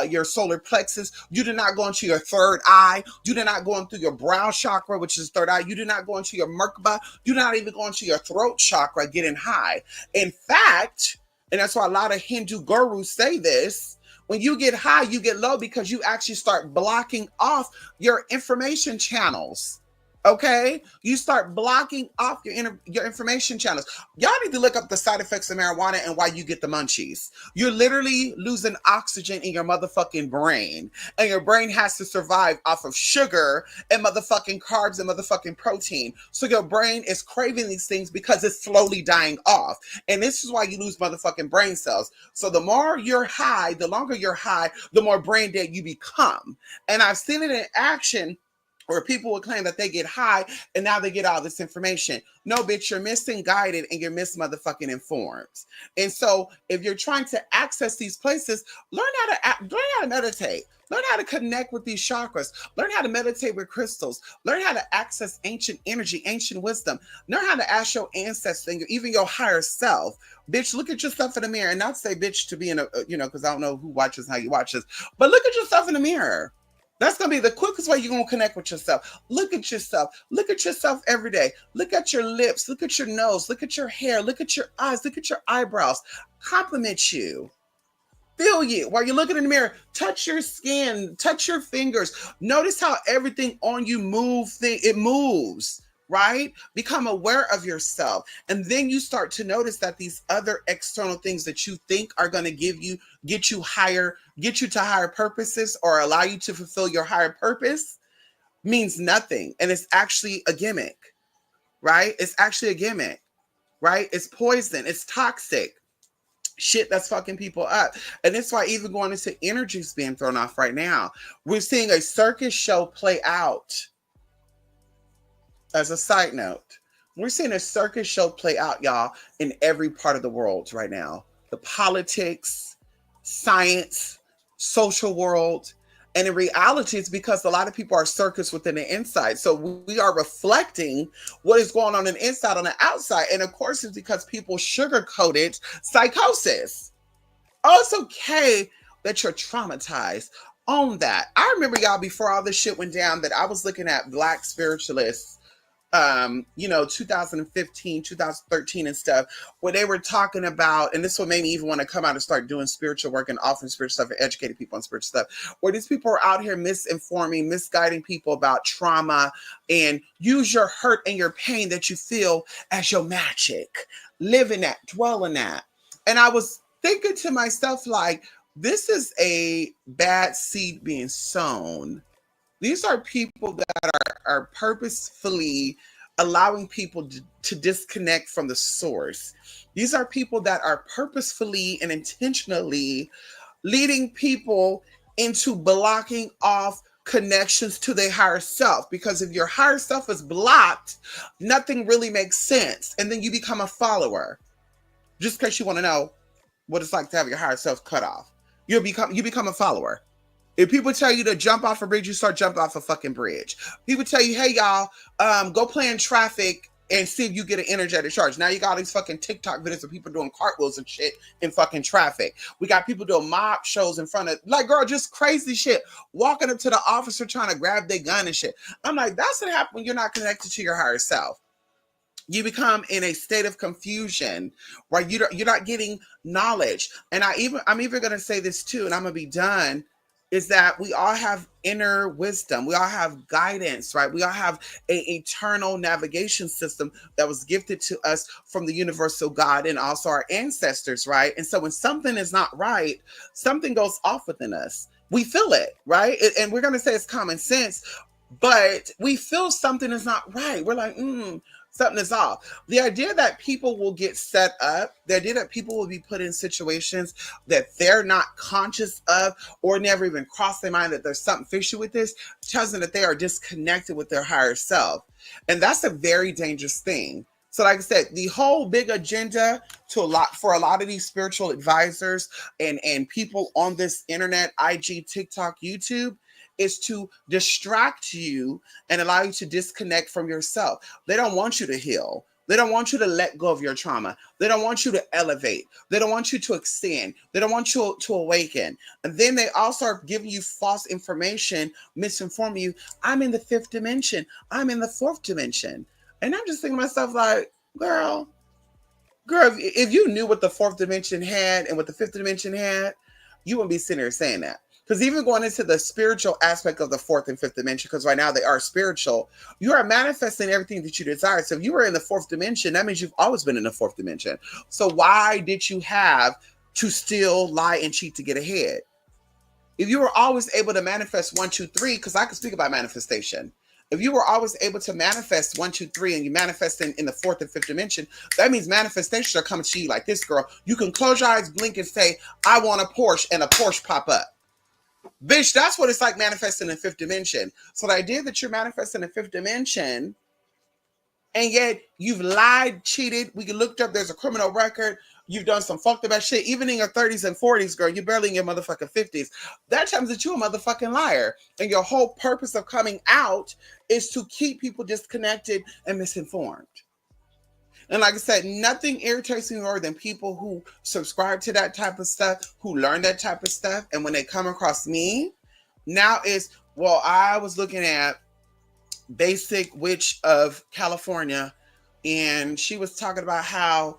Speaker 1: your solar plexus. You do not go into your third eye. You do not go into your brow chakra, which is third eye. You do not go into your Merkaba. You do not even go into your throat chakra getting high. In fact, and that's why a lot of Hindu gurus say this, when you get high, you get low because you actually start blocking off your information channels. Okay, you start blocking off your information channels. Y'all need to look up the side effects of marijuana and why you get the munchies. You're literally losing oxygen in your motherfucking brain, and your brain has to survive off of sugar and motherfucking carbs and motherfucking protein. So your brain is craving these things because it's slowly dying off, and this is why you lose motherfucking brain cells. So the more you're high, the longer you're high, the more brain dead you become. And I've seen it in action, where people would claim that they get high and now they get all this information. No, bitch, you're missing guided and you're miss motherfucking informed. And so if you're trying to access these places, learn how to meditate. Learn how to connect with these chakras. Learn how to meditate with crystals. Learn how to access ancient energy, ancient wisdom. Learn how to ask your ancestors, even your higher self. Bitch, look at yourself in the mirror. And not say bitch to be in a, because I don't know who watches how you watch this, but look at yourself in the mirror. That's going to be the quickest way you're going to connect with yourself. Look at yourself. Look at yourself every day. Look at your lips. Look at your nose. Look at your hair. Look at your eyes. Look at your eyebrows. Compliment you. Feel you. While you're looking in the mirror, touch your skin. Touch your fingers. Notice how everything on you it moves. Right? Become aware of yourself. And then you start to notice that these other external things that you think are going to get you to higher purposes or allow you to fulfill your higher purpose means nothing. And it's actually a gimmick, right? It's actually a gimmick, right? It's poison. It's toxic shit that's fucking people up. And that's why even going into energy is being thrown off right now. We're seeing a circus show play out. As a side note, we're seeing a circus show play out, y'all, in every part of the world right now. The politics, science, social world. And in reality, it's because a lot of people are circus within the inside. So we are reflecting what is going on the inside on the outside. And of course, it's because people sugarcoated psychosis. Oh, it's okay that you're traumatized. Own that. I remember, y'all, before all this shit went down, that I was looking at Black spiritualists 2015, 2013 and stuff, where they were talking about, and this what made me even want to come out and start doing spiritual work and offering spiritual stuff and educating people on spiritual stuff, where these people are out here misinforming, misguiding people about trauma, and use your hurt and your pain that you feel as your magic. Live in that, dwell in that. And I was thinking to myself, like, this is a bad seed being sown. These are people that are purposefully allowing people to disconnect from the source. These are people that are purposefully and intentionally leading people into blocking off connections to their higher self. Because if your higher self is blocked, nothing really makes sense. And then you become a follower. Just in case you want to know what it's like to have your higher self cut off. You become a follower. If people tell you to jump off a bridge, you start jumping off a fucking bridge. People tell you, hey, y'all, go play in traffic and see if you get an energetic charge. Now you got all these fucking TikTok videos of people doing cartwheels and shit in fucking traffic. We got people doing mob shows in front of, like, girl, just crazy shit. Walking up to the officer trying to grab their gun and shit. I'm like, that's what happens when you're not connected to your higher self. You become in a state of confusion where you're not getting knowledge. And I'm even going to say this too, and I'm going to be done, is that we all have inner wisdom. We all have guidance, right? We all have an eternal navigation system that was gifted to us from the universal God and also our ancestors, right? And so when something is not right, something goes off within us. We feel it, right? And we're going to say it's common sense, but we feel something is not right. We're like, something is off. The idea that people will get set up, the idea that people will be put in situations that they're not conscious of or never even cross their mind that there's something fishy with this, tells them that they are disconnected with their higher self. And that's a very dangerous thing. So like I said, the whole big agenda for a lot of these spiritual advisors and people on this internet, IG, TikTok, YouTube, is to distract you and allow you to disconnect from yourself. They don't want you to heal. They don't want you to let go of your trauma. They don't want you to elevate. They don't want you to extend. They don't want you to awaken. And then they also are giving you false information, misinforming you. I'm in the fifth dimension. I'm in the fourth dimension. And I'm just thinking to myself, like, girl, if you knew what the fourth dimension had and what the fifth dimension had, you wouldn't be sitting here saying that. Because even going into the spiritual aspect of the fourth and fifth dimension, because right now they are spiritual, you are manifesting everything that you desire. So if you were in the fourth dimension, that means you've always been in the fourth dimension. So why did you have to steal, lie, and cheat to get ahead? If you were always able to manifest 1, 2, 3, because I can speak about manifestation. If you were always able to manifest 1, 2, 3, and you manifest in the fourth and fifth dimension, that means manifestations are coming to you like this, girl. You can close your eyes, blink, and say, I want a Porsche, and a Porsche pop up. Bitch, that's what it's like manifesting in fifth dimension. So the idea that you're manifesting in fifth dimension, and yet you've lied, cheated, we looked up, there's a criminal record, you've done some fucked up shit, even in your 30s and 40s, girl, you're barely in your motherfucking 50s. That tells that you're a motherfucking liar. And your whole purpose of coming out is to keep people disconnected and misinformed. And like I said, nothing irritates me more than people who subscribe to that type of stuff, who learn that type of stuff. And when they come across me, now is, well, I was looking at Basic Witch of California, and she was talking about how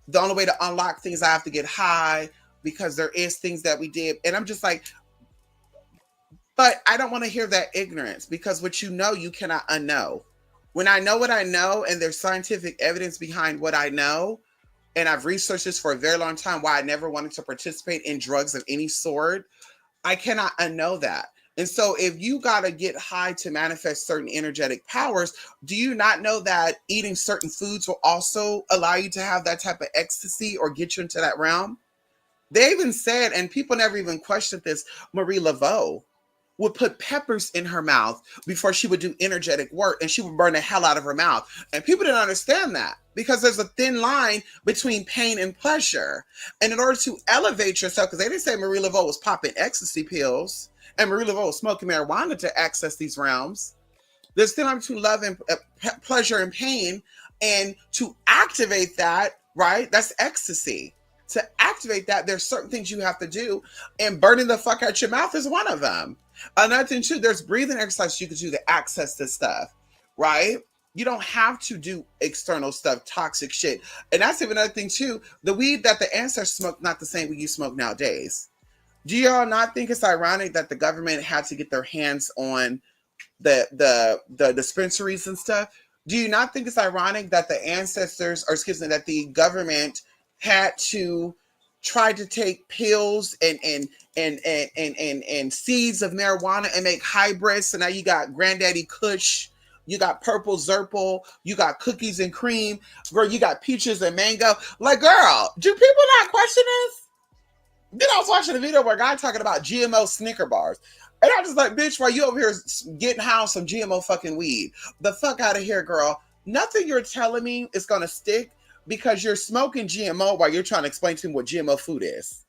Speaker 1: the only way to unlock things, I have to get high because there is things that we did. And I'm just like, but I don't want to hear that ignorance, because what you know, you cannot unknow. When I know what I know and there's scientific evidence behind what I know, and I've researched this for a very long time, why I never wanted to participate in drugs of any sort, I cannot unknow that. And so if you got to get high to manifest certain energetic powers, do you not know that eating certain foods will also allow you to have that type of ecstasy or get you into that realm? They even said, and people never even questioned this, Marie Laveau would put peppers in her mouth before she would do energetic work, and she would burn the hell out of her mouth. And people didn't understand that, because there's a thin line between pain and pleasure. And in order to elevate yourself, because they didn't say Marie Laveau was popping ecstasy pills and Marie Laveau was smoking marijuana to access these realms. There's a thin line between love and pleasure and pain. And to activate that, right, that's ecstasy. To activate that, there's certain things you have to do, and burning the fuck out your mouth is one of them. Another thing too, there's breathing exercises you can do to access this stuff, right? You don't have to do external stuff, toxic shit. And that's even another thing too. The weed that the ancestors smoked, not the same weed you smoke nowadays. Do y'all not think it's ironic that the government had to get their hands on the dispensaries and stuff? Do you not think it's ironic that the ancestors, or excuse me, that the government had to try to take pills and seeds of marijuana and make hybrids? So now you got Granddaddy Kush, you got Purple Zurple, you got cookies and cream, girl, you got peaches and mango. Like, girl, do people not question this? Then I was watching a video where a guy talking about GMO Snicker bars. And I was just like, bitch, why you over here getting high on some GMO fucking weed? The fuck out of here, girl. Nothing you're telling me is going to stick because you're smoking GMO while you're trying to explain to me what GMO food is.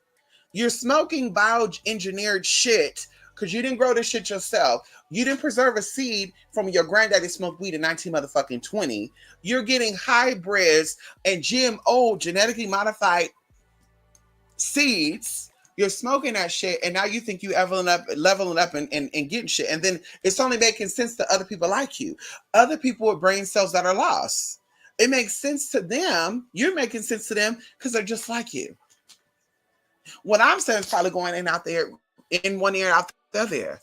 Speaker 1: You're smoking bioengineered shit because you didn't grow this shit yourself. You didn't preserve a seed from your granddaddy smoked weed in 1920. You're getting hybrids and GMO, genetically modified seeds. You're smoking that shit, and now you think you leveling up and getting shit. And then it's only making sense to other people like you. Other people with brain cells that are lost. It makes sense to them. You're making sense to them because they're just like you. What I'm saying is probably going in out there, in one ear, out the other.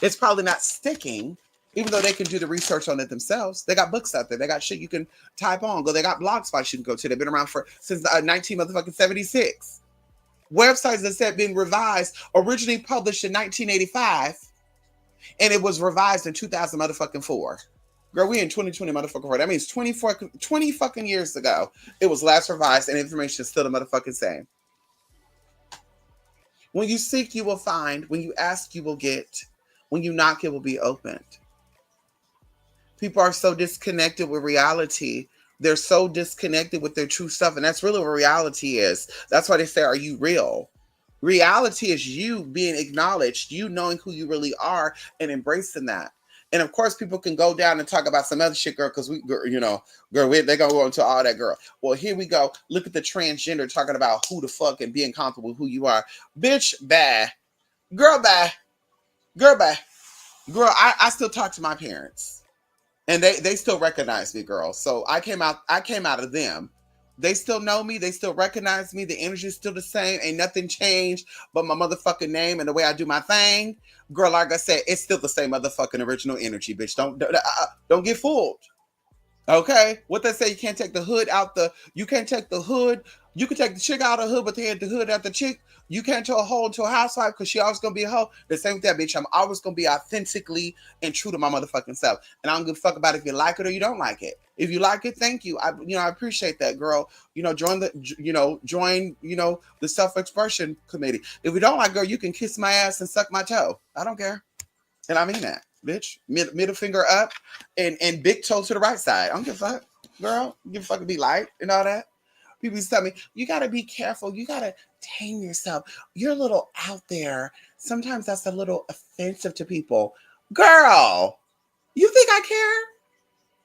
Speaker 1: It's probably not sticking, even though they can do the research on it themselves. They got books out there. They got shit you can type on. They got blog spots you can go to. They've been around since 1976. Websites that said been revised, originally published in 1985, and it was revised in 2004. Girl, we in 2020 motherfucking 4. That means 20 fucking years ago it was last revised, and information is still the motherfucking same. When you seek, you will find. When you ask, you will get. When you knock, it will be opened. People are so disconnected with reality. They're so disconnected with their true stuff. And that's really what reality is. That's why they say, are you real? Reality is you being acknowledged, you knowing who you really are and embracing that. And of course, people can go down and talk about some other shit, girl, because they're going to go into all that, girl. Well, here we go. Look at the transgender talking about who the fuck and being comfortable with who you are. Bitch, bad. Girl, bad. Girl, bad. Girl, I still talk to my parents. And they still recognize me, girl. So I came out of them. They still know me. They still recognize me. The energy is still the same. Ain't nothing changed but my motherfucking name and the way I do my thing. Girl, like I said, it's still the same motherfucking original energy, bitch. Don't get fooled. Okay? What they say, you can't take the hood out you can't take the hood. You can take the chick out of the hood, but they had the hood out the chick. You can't tell a hoe into a housewife because she always gonna be a hoe. The same with that, bitch. I'm always gonna be authentically and true to my motherfucking self. And I don't give a fuck about if you like it or you don't like it. If you like it, thank you. I appreciate that, girl. Join the self-expression committee. If you don't like, girl, you can kiss my ass and suck my toe. I don't care. And I mean that, bitch. Middle finger up and big toe to the right side. I don't give a fuck, girl. You give a fuck to be light and all that. People used to tell me, you got to be careful. You got to tame yourself. You're a little out there. Sometimes that's a little offensive to people. Girl, you think I care?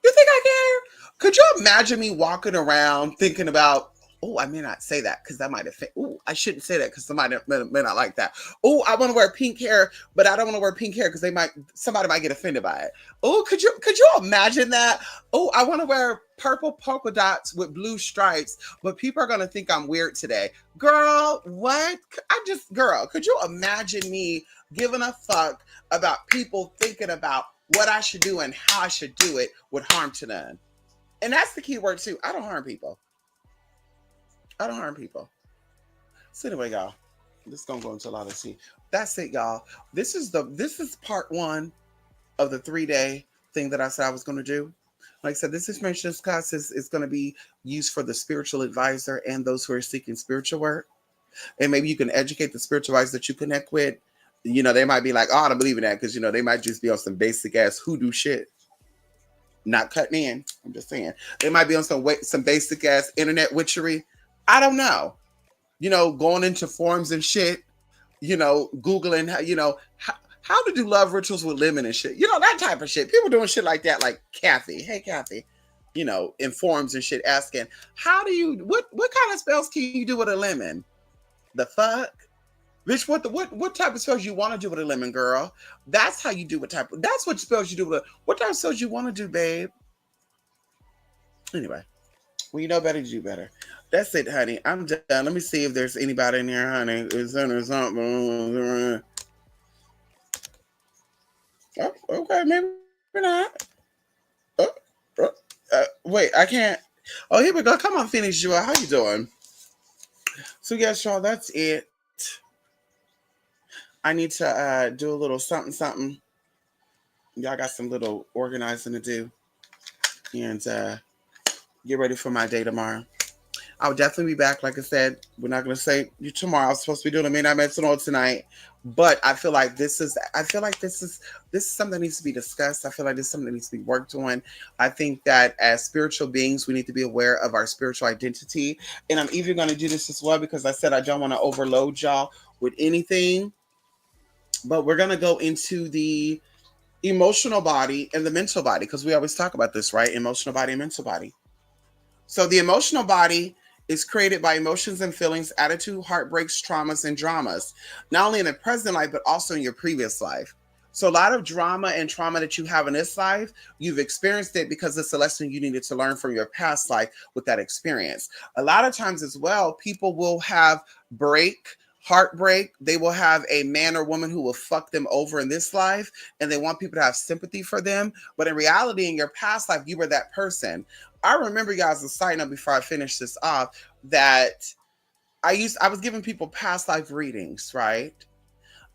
Speaker 1: You think I care? Could you imagine me walking around thinking about, oh, I may not say that because that might offend. Oh, I shouldn't say that because somebody may not like that. Oh, I want to wear pink hair, but I don't want to wear pink hair because somebody might get offended by it. Oh, could you imagine that? Oh, I want to wear purple polka dots with blue stripes, but people are gonna think I'm weird today. Girl, what? Girl, could you imagine me giving a fuck about people thinking about what I should do and how I should do it with harm to none? And that's the key word too. I don't harm people. I don't harm people. So anyway, y'all, this is gonna go into a lot of tea. That's it, y'all. This is part 1 of the 3-day thing that I said I was gonna do. Like I said, this information discussed is going to be used for the spiritual advisor and those who are seeking spiritual work. And maybe you can educate the spiritual advisor that you connect with. They might be like, oh, I don't believe in that because, they might just be on some basic ass hoodoo shit. Not cutting in. I'm just saying. They might be on some basic ass internet witchery. I don't know. Going into forums and shit. Googling, how to do love rituals with lemon and shit. That type of shit. People doing shit like that, like Kathy. Hey, Kathy. In forums and shit asking, what kind of spells can you do with a lemon? The fuck? Bitch, what type of spells you want to do with a lemon, girl? That's how you do that's what spells you do with what type of spells you want to do, babe? Anyway, well, you know better, you do better. That's it, honey. I'm done. Let me see if there's anybody in there, honey. Is there something? Oh, okay, maybe not. Oh, oh, wait, I can't. Oh, here we go. Come on, finish, Joel. How you doing? So, yes, y'all, that's it. I need to do a little something, something. Y'all got some little organizing to do and get ready for my day tomorrow. I'll definitely be back. Like I said, we're not going to say you tomorrow. I was supposed to be doing a midnight medicinal tonight, but I feel like this is something that needs to be discussed. I feel like this is something that needs to be worked on. I think that as spiritual beings, we need to be aware of our spiritual identity. And I'm even going to do this as well because I said I don't want to overload y'all with anything. But we're going to go into the emotional body and the mental body because we always talk about this, right? Emotional body and mental body. So the emotional body is created by emotions and feelings, attitude, heartbreaks, traumas, and dramas, not only in the present life, but also in your previous life. So a lot of drama and trauma that you have in this life, you've experienced it because it's a lesson you needed to learn from your past life with that experience. A lot of times as well, people will have heartbreak. They will have a man or woman who will fuck them over in this life, and they want people to have sympathy for them. But in reality, in your past life, you were that person. I remember, guys, a side note before I finish this off, that I was giving people past life readings, right?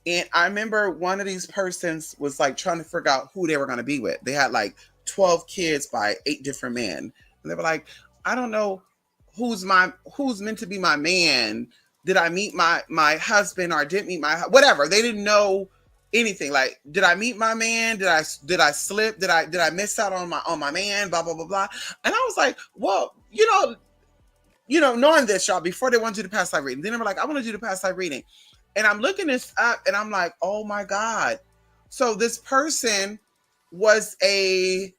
Speaker 1: And I remember one of these persons was like trying to figure out who they were going to be with. They had like 12 kids by 8 different men. And they were like, I don't know who's meant to be my man. Did I meet my husband or I didn't meet whatever. They didn't know anything. Like, did I meet my man? Did I slip? Did I miss out on my man? Blah blah blah blah. And I was like, well, knowing this, y'all, before they want to do the past life reading, then they were like, I want to do the past life reading. And I'm looking this up and I'm like, oh my God. So this person was a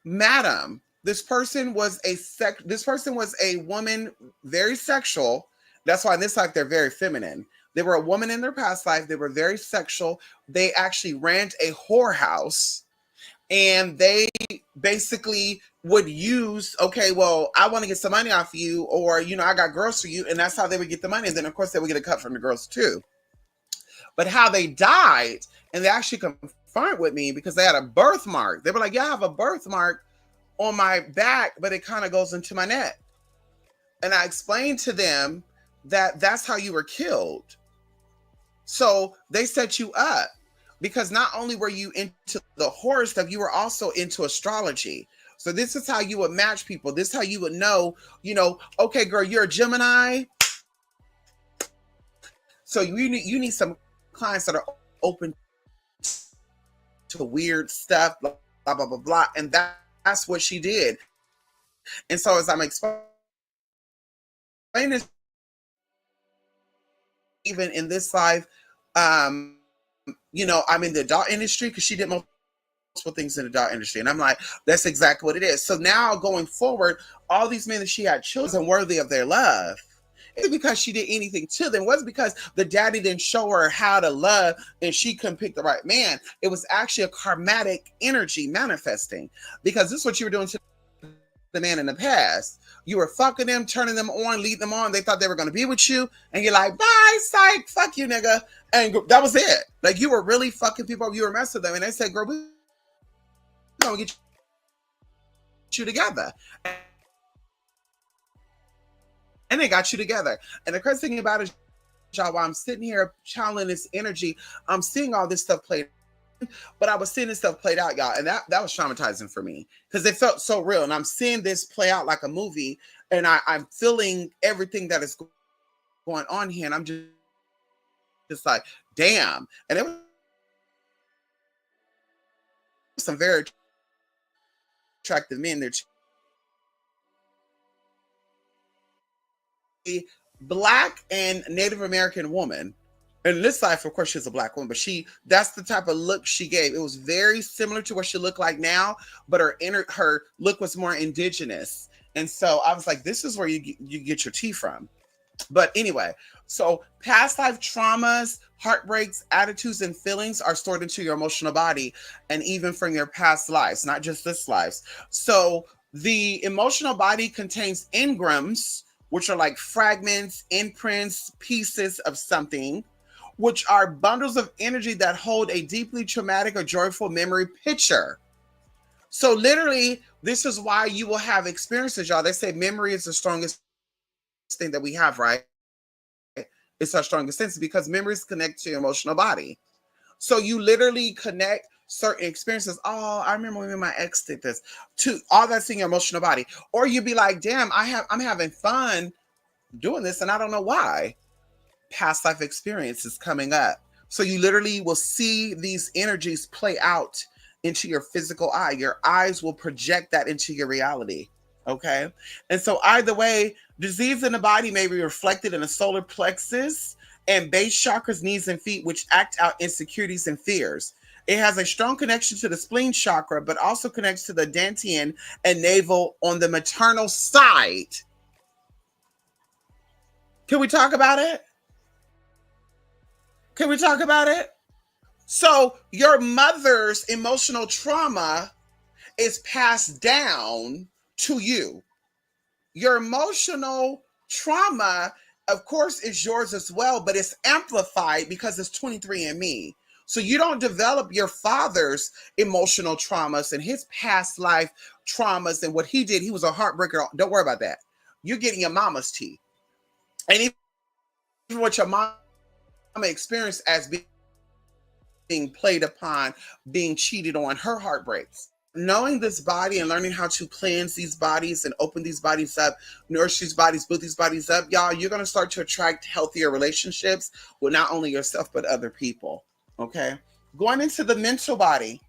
Speaker 1: madam. This person was a woman, very sexual. That's why in this life they're very feminine. They were a woman in their past life. They were very sexual. They actually ran a whorehouse. And they basically would use, okay, well, I want to get some money off you, or, I got girls for you. And that's how they would get the money. And then, of course, they would get a cut from the girls, too. But how they died, and they actually confirmed with me because they had a birthmark. They were like, yeah, I have a birthmark on my back, but it kind of goes into my neck. And I explained to them that that's how you were killed. So they set you up. Because not only were you into the horror stuff, you were also into astrology. So this is how you would match people. This is how you would know, okay, girl, you're a Gemini. So you need some clients that are open to weird stuff, blah, blah, blah, blah, blah. And that's what she did. And so as I'm explaining this, even in this life, I'm in the adult industry because she did multiple things in the adult industry. And I'm like, that's exactly what it is. So now going forward, all these men that she had children worthy of their love. It wasn't because she did anything to them. It wasn't because the daddy didn't show her how to love and she couldn't pick the right man. It was actually a karmatic energy manifesting, because this is what you were doing to the man in the past. You were fucking them, turning them on, leading them on. They thought they were going to be with you. And you're like, bye, psych, fuck you, nigga. And that was it. Like, you were really fucking people. You were messing with them. And they said, girl, we're going to get you together. And they got you together. And the crazy thing about it, y'all, while I'm sitting here channeling this energy, I'm seeing all this stuff played. But I was seeing this stuff played out, y'all, and that was traumatizing for me because it felt so real. And I'm seeing this play out like a movie, and I'm feeling everything that is going on here, and I'm just like, damn. And it was some very attractive men there. A Black and Native American woman. In this life, of course, she's a Black woman, but that's the type of look she gave. It was very similar to what she looked like now, but her look was more indigenous. And so I was like, this is where you get your tea from. But anyway, so past life traumas, heartbreaks, attitudes, and feelings are stored into your emotional body, and even from your past lives, not just this life. So The emotional body contains engrams, which are like fragments, imprints, pieces of something, which are bundles of energy that hold a deeply traumatic or joyful memory picture. So literally, this is why you will have experiences, y'all. They say memory is the strongest thing that we have, right? It's our strongest sense because memories connect to your emotional body. So you literally connect certain experiences. Oh, I remember when my ex did this. To all that's in your emotional body. Or you'd be like, damn, I'm having fun doing this and I don't know why. Past life experience is coming up. So you literally will see these energies play out into your physical eye. Your eyes will project that into your reality. Okay. And so, either way, disease in the body may be reflected in the solar plexus and base chakras, knees, and feet, which act out insecurities and fears. It has a strong connection to the spleen chakra, but also connects to the dantian and navel on the maternal side. Can we talk about it? Can we talk about it? So, your mother's emotional trauma is passed down to you. Your emotional trauma, of course, is yours as well, but it's amplified because it's 23andMe. So you don't develop your father's emotional traumas and his past life traumas and what he did. He was a heartbreaker. Don't worry about that. You're getting your mama's tea. And even what your mama experienced as being played upon, being cheated on, her heartbreaks. Knowing this body and learning how to cleanse these bodies and open these bodies up, nourish these bodies, build these bodies up, y'all, you're going to start to attract healthier relationships with not only yourself, but other people. Okay. Going into the mental body.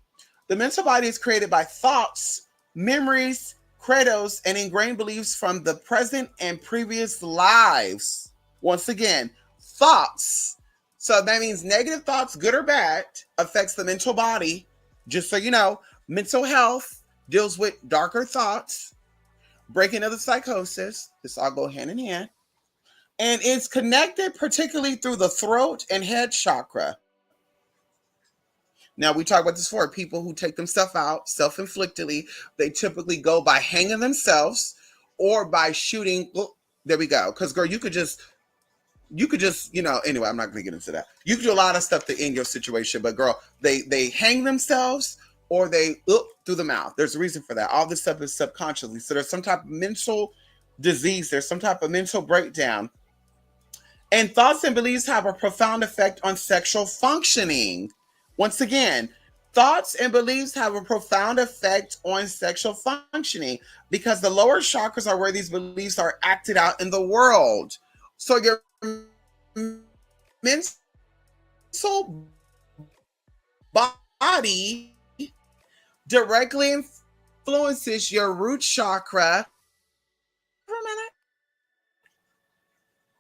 Speaker 1: The mental body is created by thoughts, memories, credos, and ingrained beliefs from the present and previous lives. Once again, thoughts. So that means negative thoughts, good or bad, affects the mental body. Just so you know, mental health deals with darker thoughts, breaking of the psychosis. This all go hand in hand. And it's connected particularly through the throat and head chakra. Now, we talk about this for people who take themselves out self-inflictedly. They typically go by hanging themselves or by shooting. Oh, there we go. Because, girl, anyway, I'm not going to get into that. You can do a lot of stuff to end your situation, but girl, they hang themselves or they through the mouth. There's a reason for that. All this stuff is subconsciously. So there's some type of mental disease. There's some type of mental breakdown. And thoughts and beliefs have a profound effect on sexual functioning. Once again, thoughts and beliefs have a profound effect on sexual functioning because the lower chakras are where these beliefs are acted out in the world. So your mental body directly influences your root chakra. For a minute.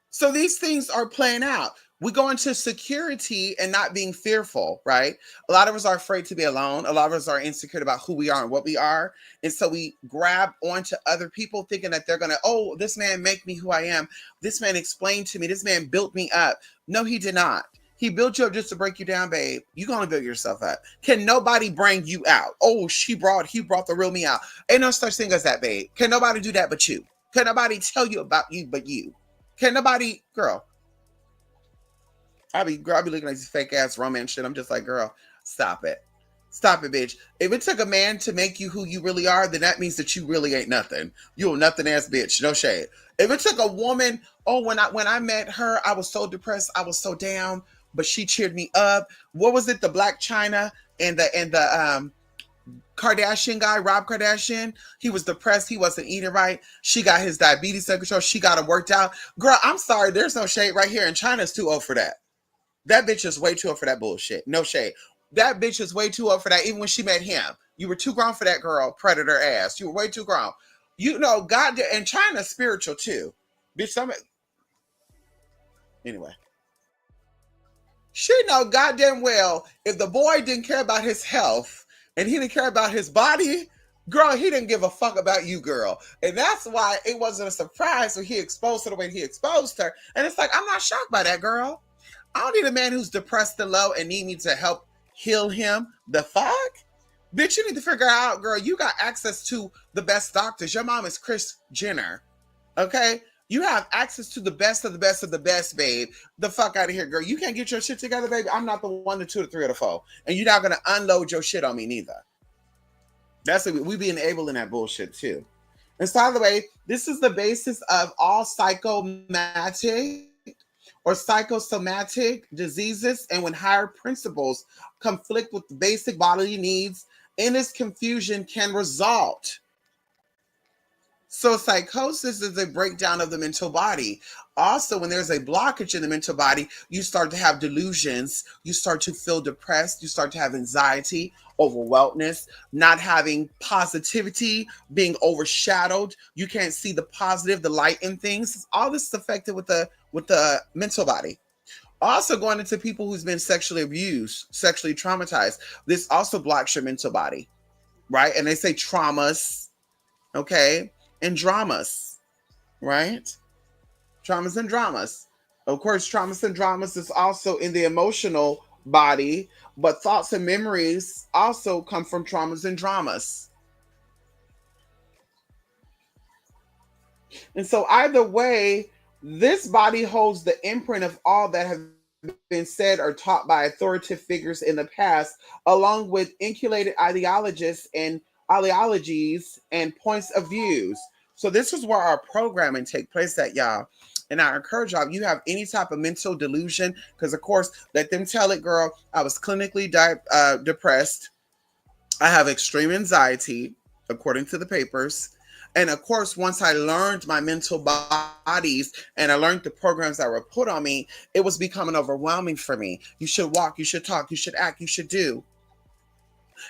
Speaker 1: So these things are playing out. We go into security and not being fearful, right? A lot of us are afraid to be alone. A lot of us are insecure about who we are and what we are. And so we grab onto other people thinking that they're going to, oh, this man make me who I am. This man explained to me. This man built me up. No, he did not. He built you up just to break you down, babe. You're going to build yourself up. Can nobody bring you out? Oh, he brought the real me out. Ain't no such thing as that, babe. Can nobody do that but you? Can nobody tell you about you but you? Can nobody, girl? I'll be looking at these fake ass romance shit. I'm just like, girl, stop it. Stop it, bitch. If it took a man to make you who you really are, then that means that you really ain't nothing. You a nothing ass bitch. No shade. If it took a woman, oh, when I met her, I was so depressed, I was so down, but she cheered me up. What was it? The Black China and the Kardashian guy, Rob Kardashian, he was depressed. He wasn't eating right. She got his diabetes under control. She got him worked out. Girl, I'm sorry. There's no shade right here. And China's too old for that. That bitch is way too old for that bullshit. No shade. That bitch is way too old for that. Even when she met him, you were too grown for that girl, predator ass. You were way too grown. You know, God, and China's spiritual too. Bitch, anyway. She know goddamn well if the boy didn't care about his health and he didn't care about his body, girl, he didn't give a fuck about you, girl. And that's why it wasn't a surprise when he exposed her the way he exposed her. And it's like, I'm not shocked by that, girl. I don't need a man who's depressed and low and need me to help heal him. The fuck? Bitch, you need to figure out, girl, you got access to the best doctors. Your mom is Kris Jenner. Okay? You have access to the best of the best of the best, babe. The fuck out of here, girl. You can't get your shit together, baby. I'm not the one, the two, the three, or the four. And you're not gonna unload your shit on me neither. That's what we be enabling that bullshit too. And so, by the way, this is the basis of all psychomatic or psychosomatic diseases, and when higher principles conflict with the basic bodily needs, in this confusion can result. So, psychosis is a breakdown of the mental body. Also, when there's a blockage in the mental body, you start to have delusions, you start to feel depressed, you start to have anxiety, overwhelmness, not having positivity, being overshadowed. You can't see the positive, the light in things. All this is affected with the mental body. Also, going into people who's been sexually abused, sexually traumatized, this also blocks your mental body, right? And they say traumas, okay, and dramas, right? Traumas and dramas. Of course, traumas and dramas is also in the emotional body, but thoughts and memories also come from traumas and dramas. And so, either way, this body holds the imprint of all that have been said or taught by authoritative figures in the past, along with inculcated ideologies and points of views. So this is where our programming take place at, y'all. And I encourage y'all, if you have any type of mental delusion, because of course, let them tell it, girl, I was clinically depressed. I have extreme anxiety, according to the papers. And of course, once I learned my mental bodies and I learned the programs that were put on me, it was becoming overwhelming for me. You should walk, you should talk, you should act, you should do.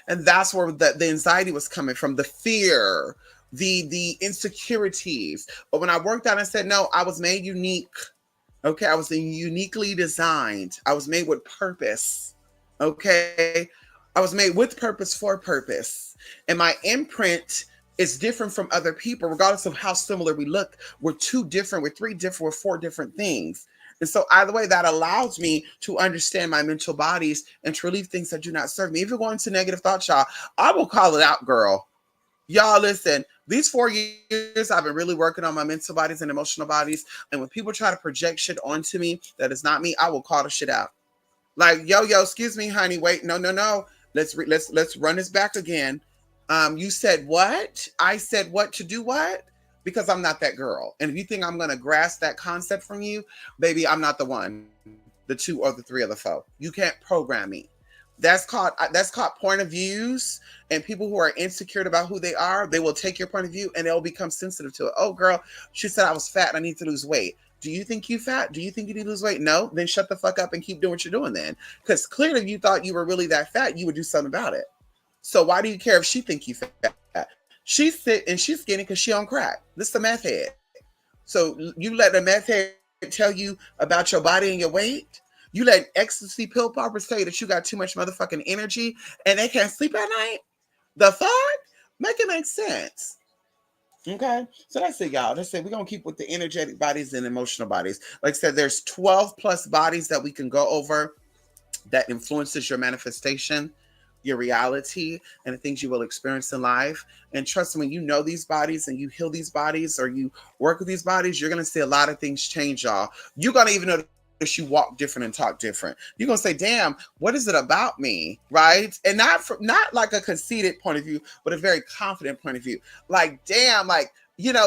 Speaker 1: And that's where the anxiety was coming from, the fear, the insecurities. But when I worked out and said, no, I was made unique. Okay, I was uniquely designed. I was made with purpose. Okay, I was made with purpose for purpose. And my imprint is different from other people, regardless of how similar we look. We're two different, we're three different, we're four different things. And so either way, that allows me to understand my mental bodies and to relieve things that do not serve me. If you're going to negative thoughts, y'all, I will call it out, girl. Y'all, listen, these 4 years I've been really working on my mental bodies and emotional bodies. And when people try to project shit onto me that is not me, I will call the shit out. Like, yo, excuse me, honey. Wait, no. Let's run this back again. You said what? I said what to do what? Because I'm not that girl. And if you think I'm gonna grasp that concept from you, baby, I'm not the one, the two, or the three, or the four. You can't program me. That's called point of views, and people who are insecure about who they are, they will take your point of view and they'll become sensitive to it. Oh, girl, she said I was fat and I need to lose weight. Do you think you fat? Do you think you need to lose weight? No? Then shut the fuck up and keep doing what you're doing then. Because clearly if you thought you were really that fat, you would do something about it. So why do you care if she think you fat? She's fit and she's skinny because she on crack. This is the meth head. So you let the meth head tell you about your body and your weight? You let ecstasy pill poppers tell you that you got too much motherfucking energy and they can't sleep at night? The fuck? Make it make sense. Okay, so that's it, y'all. That's it. We're gonna keep with the energetic bodies and emotional bodies. Like I said, there's 12 plus bodies that we can go over that influences your manifestation, your reality, and the things you will experience in life. And trust me, when you know these bodies and you heal these bodies or you work with these bodies, you're gonna see a lot of things change, y'all. You're gonna even notice you walk different and talk different. You're gonna say, damn, what is it about me? Right? And not like a conceited point of view, but a very confident point of view. Like, damn, like,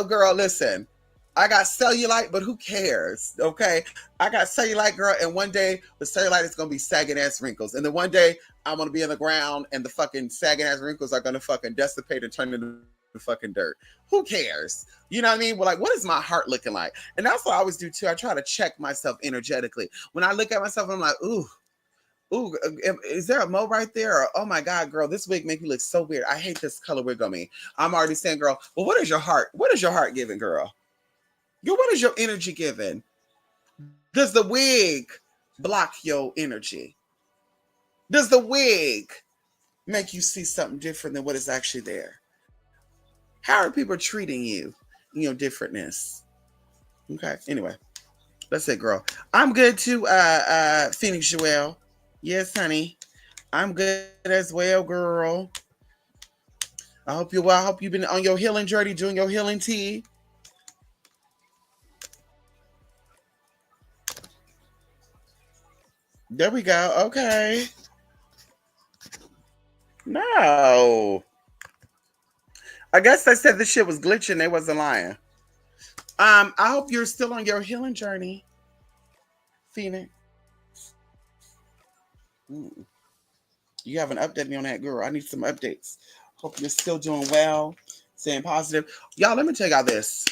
Speaker 1: girl, listen. I got cellulite, but who cares? Okay. I got cellulite, girl, and one day the cellulite is gonna be sagging ass wrinkles. And then one day I'm gonna be in the ground and the fucking sagging ass wrinkles are gonna fucking dissipate and turn into fucking dirt. Who cares? You know what I mean? Well, like, what is my heart looking like? And that's what I always do too. I try to check myself energetically. When I look at myself, I'm like, ooh, is there a mo right there? Or, oh my God, girl, this wig make me look so weird. I hate this color wig on me. I'm already saying, girl, well, what is your heart? What is your heart giving, girl? What is your energy giving? Does the wig block your energy? Does the wig make you see something different than what is actually there? How are people treating you in your differentness? Okay, anyway, that's it, girl. I'm good too, Phoenix Joelle. Yes, honey. I'm good as well, girl. I hope you're well. I hope you've been on your healing journey, doing your healing tea. There we go. Okay. No. I guess they said the shit was glitching. They wasn't lying. I hope you're still on your healing journey, Phoenix. Mm. You haven't updated me on that, girl. I need some updates. Hope you're still doing well, staying positive. Y'all, let me tell y'all this.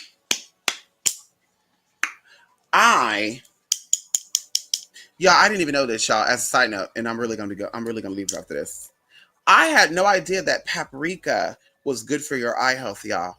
Speaker 1: I Yeah, I didn't even know this, y'all. As a side note, and I'm really gonna go. I'm really gonna leave it after this. I had no idea that paprika was good for your eye health, y'all.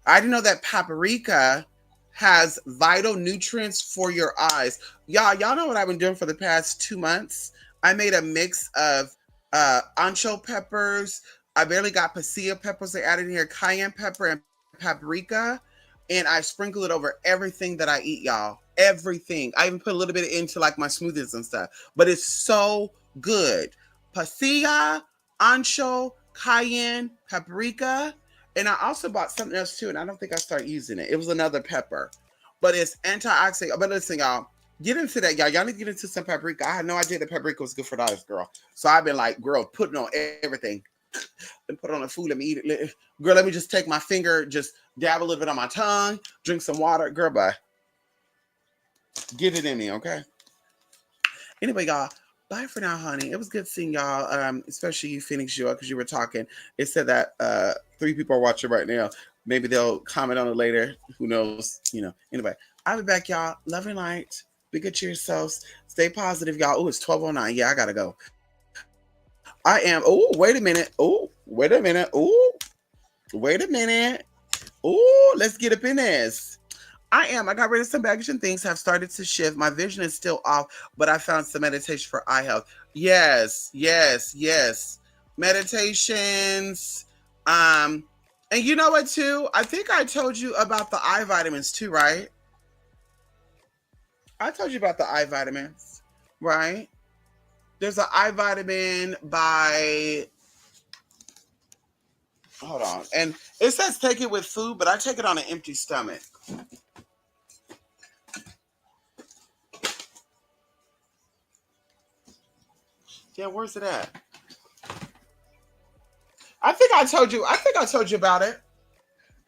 Speaker 1: I didn't know that paprika has vital nutrients for your eyes. Y'all know what I've been doing for the past 2 months? I made a mix of ancho peppers. I barely got pasilla peppers. They added in here cayenne pepper and paprika. And I sprinkle it over everything that I eat, y'all. Everything. I even put a little bit into like my smoothies and stuff. But it's so good. Pasilla, ancho, cayenne, paprika, and I also bought something else too, and I don't think I started using it. It was another pepper, but it's antioxidant. But listen, y'all, get into that, y'all. Y'all need to get into some paprika. I had no idea that paprika was good for the eyes, girl. So I've been like, girl, putting on everything. And put it on the food. Let me eat it. Girl, let me just take my finger, just dab a little bit on my tongue, drink some water. Girl, bye. Get it in me, okay? Anyway, y'all, bye for now, honey. It was good seeing y'all, especially you, Phoenix Joy, because you were talking. It said that 3 people are watching right now. Maybe they'll comment on it later. Who knows? Anyway, I'll be back, y'all. Love and light. Be good to yourselves. Stay positive, y'all. Oh, it's 12:09. Yeah, I gotta go. I am. Oh, wait a minute. Oh, wait a minute. Oh, wait a minute. Oh, let's get up in this. I got rid of some baggage and things have started to shift. My vision is still off, but I found some meditation for eye health. Yes, yes, yes. Meditations. And you know what too? I think I told you about the eye vitamins too, right? I told you about the eye vitamins, right? There's an eye vitamin by hold on. And it says take it with food, but I take it on an empty stomach. Yeah, where's it at? I think I told you about it.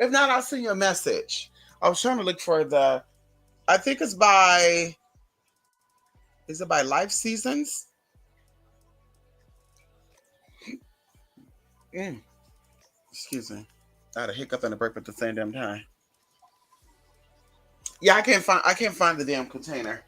Speaker 1: If not, I'll send you a message. I was trying to look for the. I think it's by. Is it by Life Seasons? Mm, excuse me. I had a hiccup and a burp at the same damn time. Yeah, I can't find the damn container.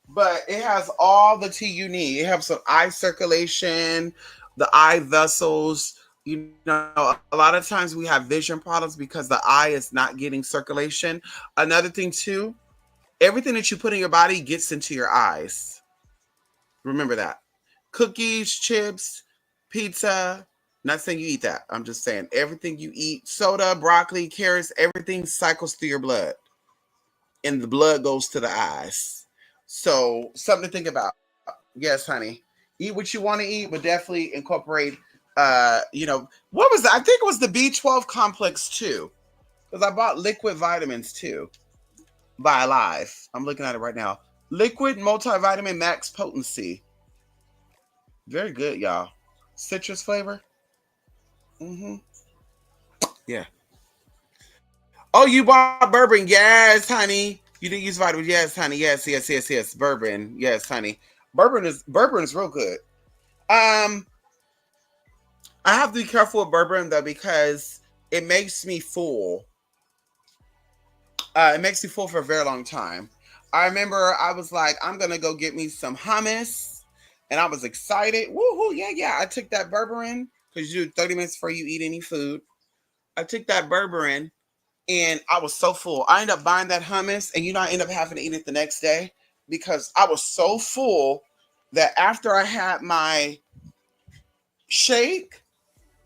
Speaker 1: But it has all the tea you need. It helps with eye circulation, the eye vessels. A lot of times we have vision problems because the eye is not getting circulation. Another thing too, everything that you put in your body gets into your eyes. Remember that. Cookies, chips, pizza. Not saying you eat that. I'm just saying everything you eat, soda, broccoli, carrots, everything cycles through your blood. And the blood goes to the eyes. So something to think about. Yes, honey. Eat what you want to eat, but definitely incorporate what was that? I think it was the B12 complex too. Because I bought liquid vitamins too by Alive. I'm looking at it right now. Liquid multivitamin max potency. Very good, y'all. Citrus flavor. Mm-hmm. Yeah. Oh, you bought bourbon. Yes, honey. You didn't use vitamins. Yes, honey. Yes, yes, yes, yes. Bourbon. Yes, honey. Bourbon is real good. Um, I have to be careful with bourbon though because it makes me full. It makes me full for a very long time. I remember I was like, I'm gonna go get me some hummus, and I was excited. Woohoo! Yeah, yeah. I took that bourbon because you do 30 minutes before you eat any food. I took that bourbon, and I was so full. I ended up buying that hummus, and I end up having to eat it the next day because I was so full that after I had my shake,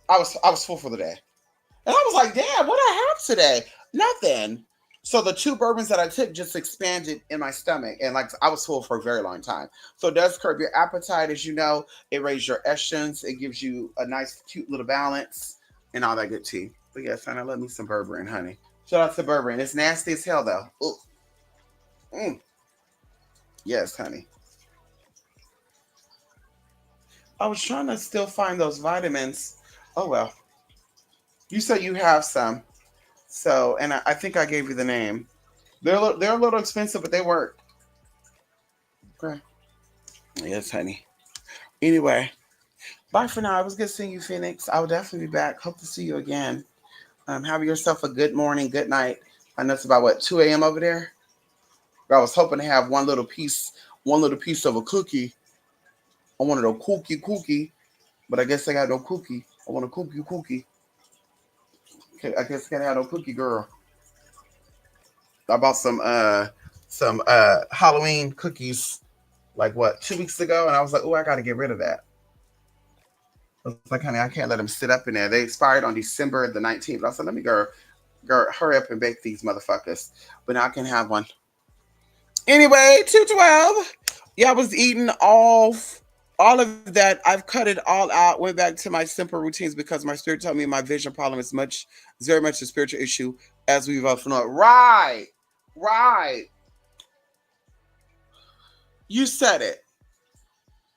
Speaker 1: I was full for the day. And I was like, damn, what I have today? Nothing. So the 2 bourbons that I took just expanded in my stomach. And like I was full for a very long time. So it does curb your appetite, as you know. It raises your estrogens. It gives you a nice, cute little balance and all that good tea. But yes, honey, I love me some berberine, honey. Shout out to berberine. It's nasty as hell though. Ooh. Mm. Yes, honey. I was trying to still find those vitamins. Oh well. You said you have some. So, and I think I gave you the name. They're a little expensive, but they work. Okay. Yes, honey. Anyway, bye for now. It was good seeing you, Phoenix. I will definitely be back. Hope to see you again. Have yourself a good morning, good night. I know it's about what 2 a.m. over there. I was hoping to have one little piece of a cookie. I wanted a cookie, but I guess I got no cookie. I want a cookie. Okay, I guess I can't have no cookie, girl. I bought some Halloween cookies like what 2 weeks ago, and I was like, oh, I got to get rid of that. I was like, honey, I can't let them sit up in there. They expired on December the 19th. I said, let me go, hurry up and bake these motherfuckers. But now I can have one. Anyway, 212. Yeah, I was eating all of that. I've cut it all out. Went back to my simple routines because my spirit told me my vision problem is very much a spiritual issue, as we've often known. Right, right. You said it.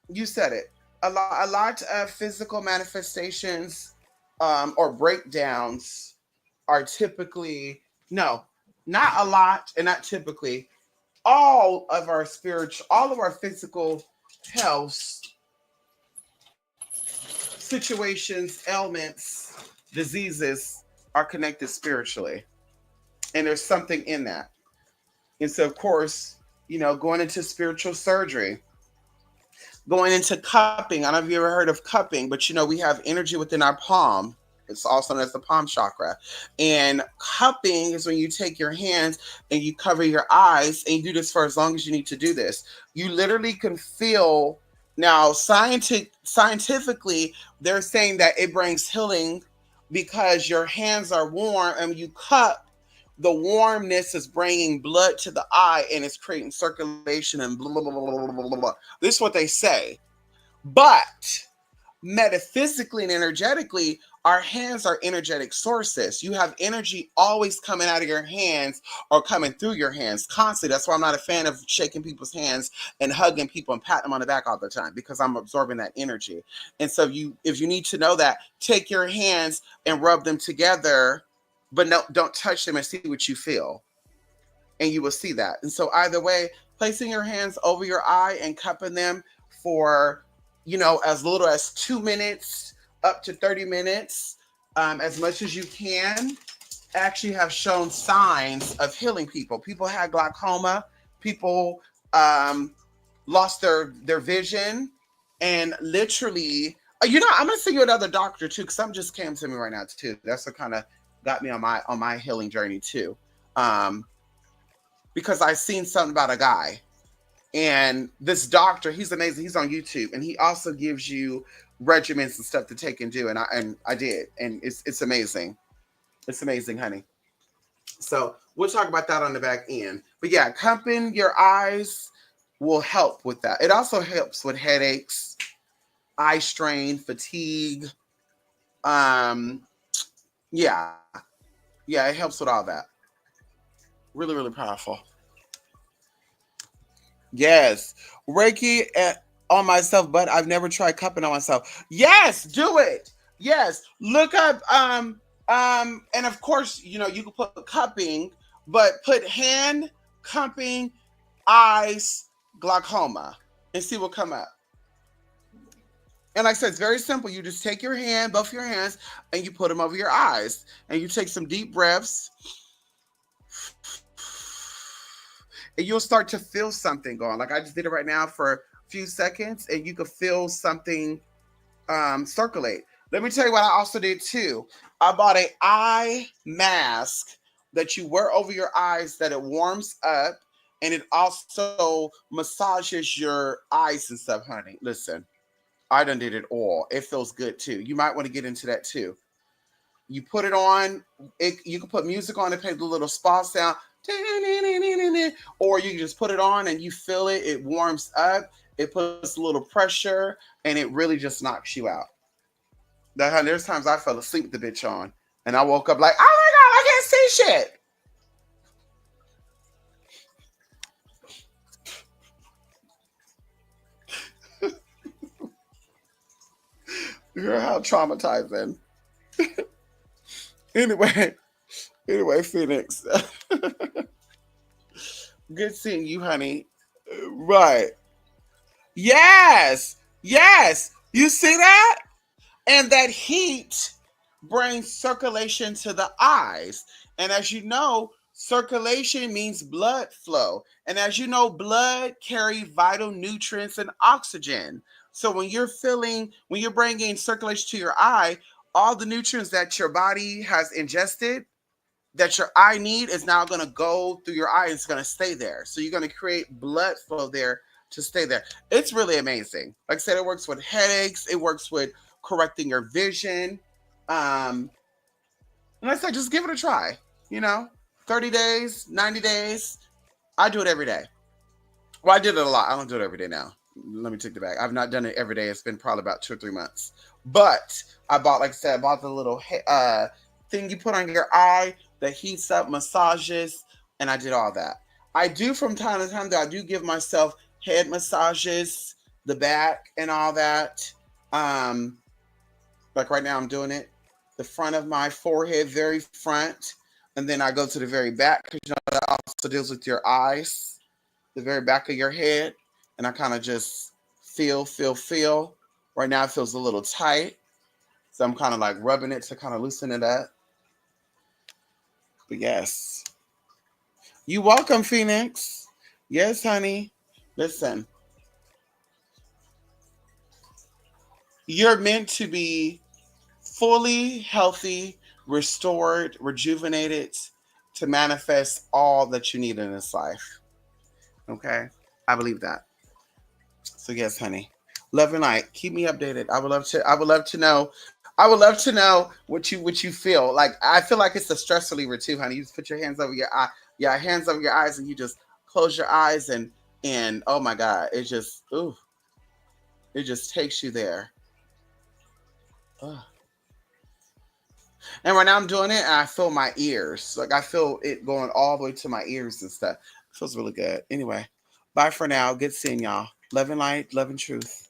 Speaker 1: You said it. A lot of physical manifestations or breakdowns are typically no, not a lot, and not typically. All of our physical health situations, ailments, diseases are connected spiritually, and there's something in that. And so, of course, going into spiritual surgery, going into cupping. I don't know if you ever heard of cupping, but we have energy within our palm. It's also known as the palm chakra. And cupping is when you take your hands and you cover your eyes, and you do this for as long as you need to do this. You literally can feel. Now, scientifically, they're saying that it brings healing because your hands are warm, and when you cup, the warmness is bringing blood to the eye, and it's creating circulation and blah, blah, blah, blah, blah, blah, blah. This is what they say. But metaphysically and energetically, our hands are energetic sources. You have energy always coming out of your hands or coming through your hands constantly. That's why I'm not a fan of shaking people's hands and hugging people and patting them on the back all the time, because I'm absorbing that energy. And so if you need to know that, take your hands and rub them together, but no, don't touch them, and see what you feel. And you will see that. And so either way, placing your hands over your eye and cupping them for, as little as 2 minutes up to 30 minutes, as much as you can, actually have shown signs of healing people. People had glaucoma. People lost their vision. And literally, I'm going to send you another doctor too, because something just came to me right now too. That's what kind of got me on my healing journey too. Because I seen something about a guy, and this doctor, he's amazing. He's on YouTube, and he also gives you regimens and stuff to take and do. And I did, and it's amazing. It's amazing, honey. So we'll talk about that on the back end. But yeah, cupping your eyes will help with that. It also helps with headaches, eye strain, fatigue. Yeah, yeah, it helps with all that. Really, really powerful. Yes. Reiki on myself, but I've never tried cupping on myself. Yes, do it. Yes. Look up and of course, you can put cupping, but put hand cupping eyes glaucoma and see what come up. And like I said, it's very simple. You just take your hand, both your hands, and you put them over your eyes, and you take some deep breaths, and you'll start to feel something going. Like I just did it right now for a few seconds, and you could feel something circulate. Let me tell you what I also did too. I bought an eye mask that you wear over your eyes, that it warms up, and it also massages your eyes and stuff, honey. Listen, I done did it all. It feels good too. You might want to get into that too. You put it on. You can put music on and play the little spa sound, or you can just put it on and you feel it. It warms up. It puts a little pressure, and it really just knocks you out. That there's times I fell asleep with the bitch on, and I woke up like, oh my god, I can't see shit. Girl, how traumatizing. Anyway, anyway, Phoenix. Good seeing you, honey. Right. Yes. Yes. You see that? And that heat brings circulation to the eyes. And as you know, circulation means blood flow. And as you know, blood carries vital nutrients and oxygen. So when you're bringing circulation to your eye, all the nutrients that your body has ingested, that your eye need, is now going to go through your eye. It's going to stay there. So you're going to create blood flow there to stay there. It's really amazing. Like I said, it works with headaches. It works with correcting your vision. Um, and like I said, just give it a try. You know, 30 days, 90 days. I do it every day. Well, I did it a lot. I don't do it every day now. Let me take the back. I've not done it every day. It's been probably about 2 or 3 months. But I bought, like I said, I bought the little thing you put on your eye that heats up, massages, and I did all that. I do from time to time, though, I do give myself head massages, the back, and all that. Um, like right now, I'm doing it. The front of my forehead, very front, and then I go to the very back because you know that also deals with your eyes, the very back of your head, and I kind of just feel. Right now, it feels a little tight, so I'm kind of like rubbing it to kind of loosen it up. But yes, you welcome, Phoenix. Yes, honey. Listen, you're meant to be fully healthy, restored, rejuvenated to manifest all that you need in this life. Okay? I believe that. So yes, honey. Love and light. Keep me updated. I would love to know. I would love to know what you feel. Like I feel like it's a stress reliever too, honey. You just put your hands over your eye, yeah, hands over your eyes and you just close your eyes and oh my god, it just takes you there. Ugh. And right now I'm doing it and I feel my ears. Like I feel it going all the way to my ears and stuff. It feels really good. Anyway, bye for now. Good seeing y'all. Love and light, love and truth.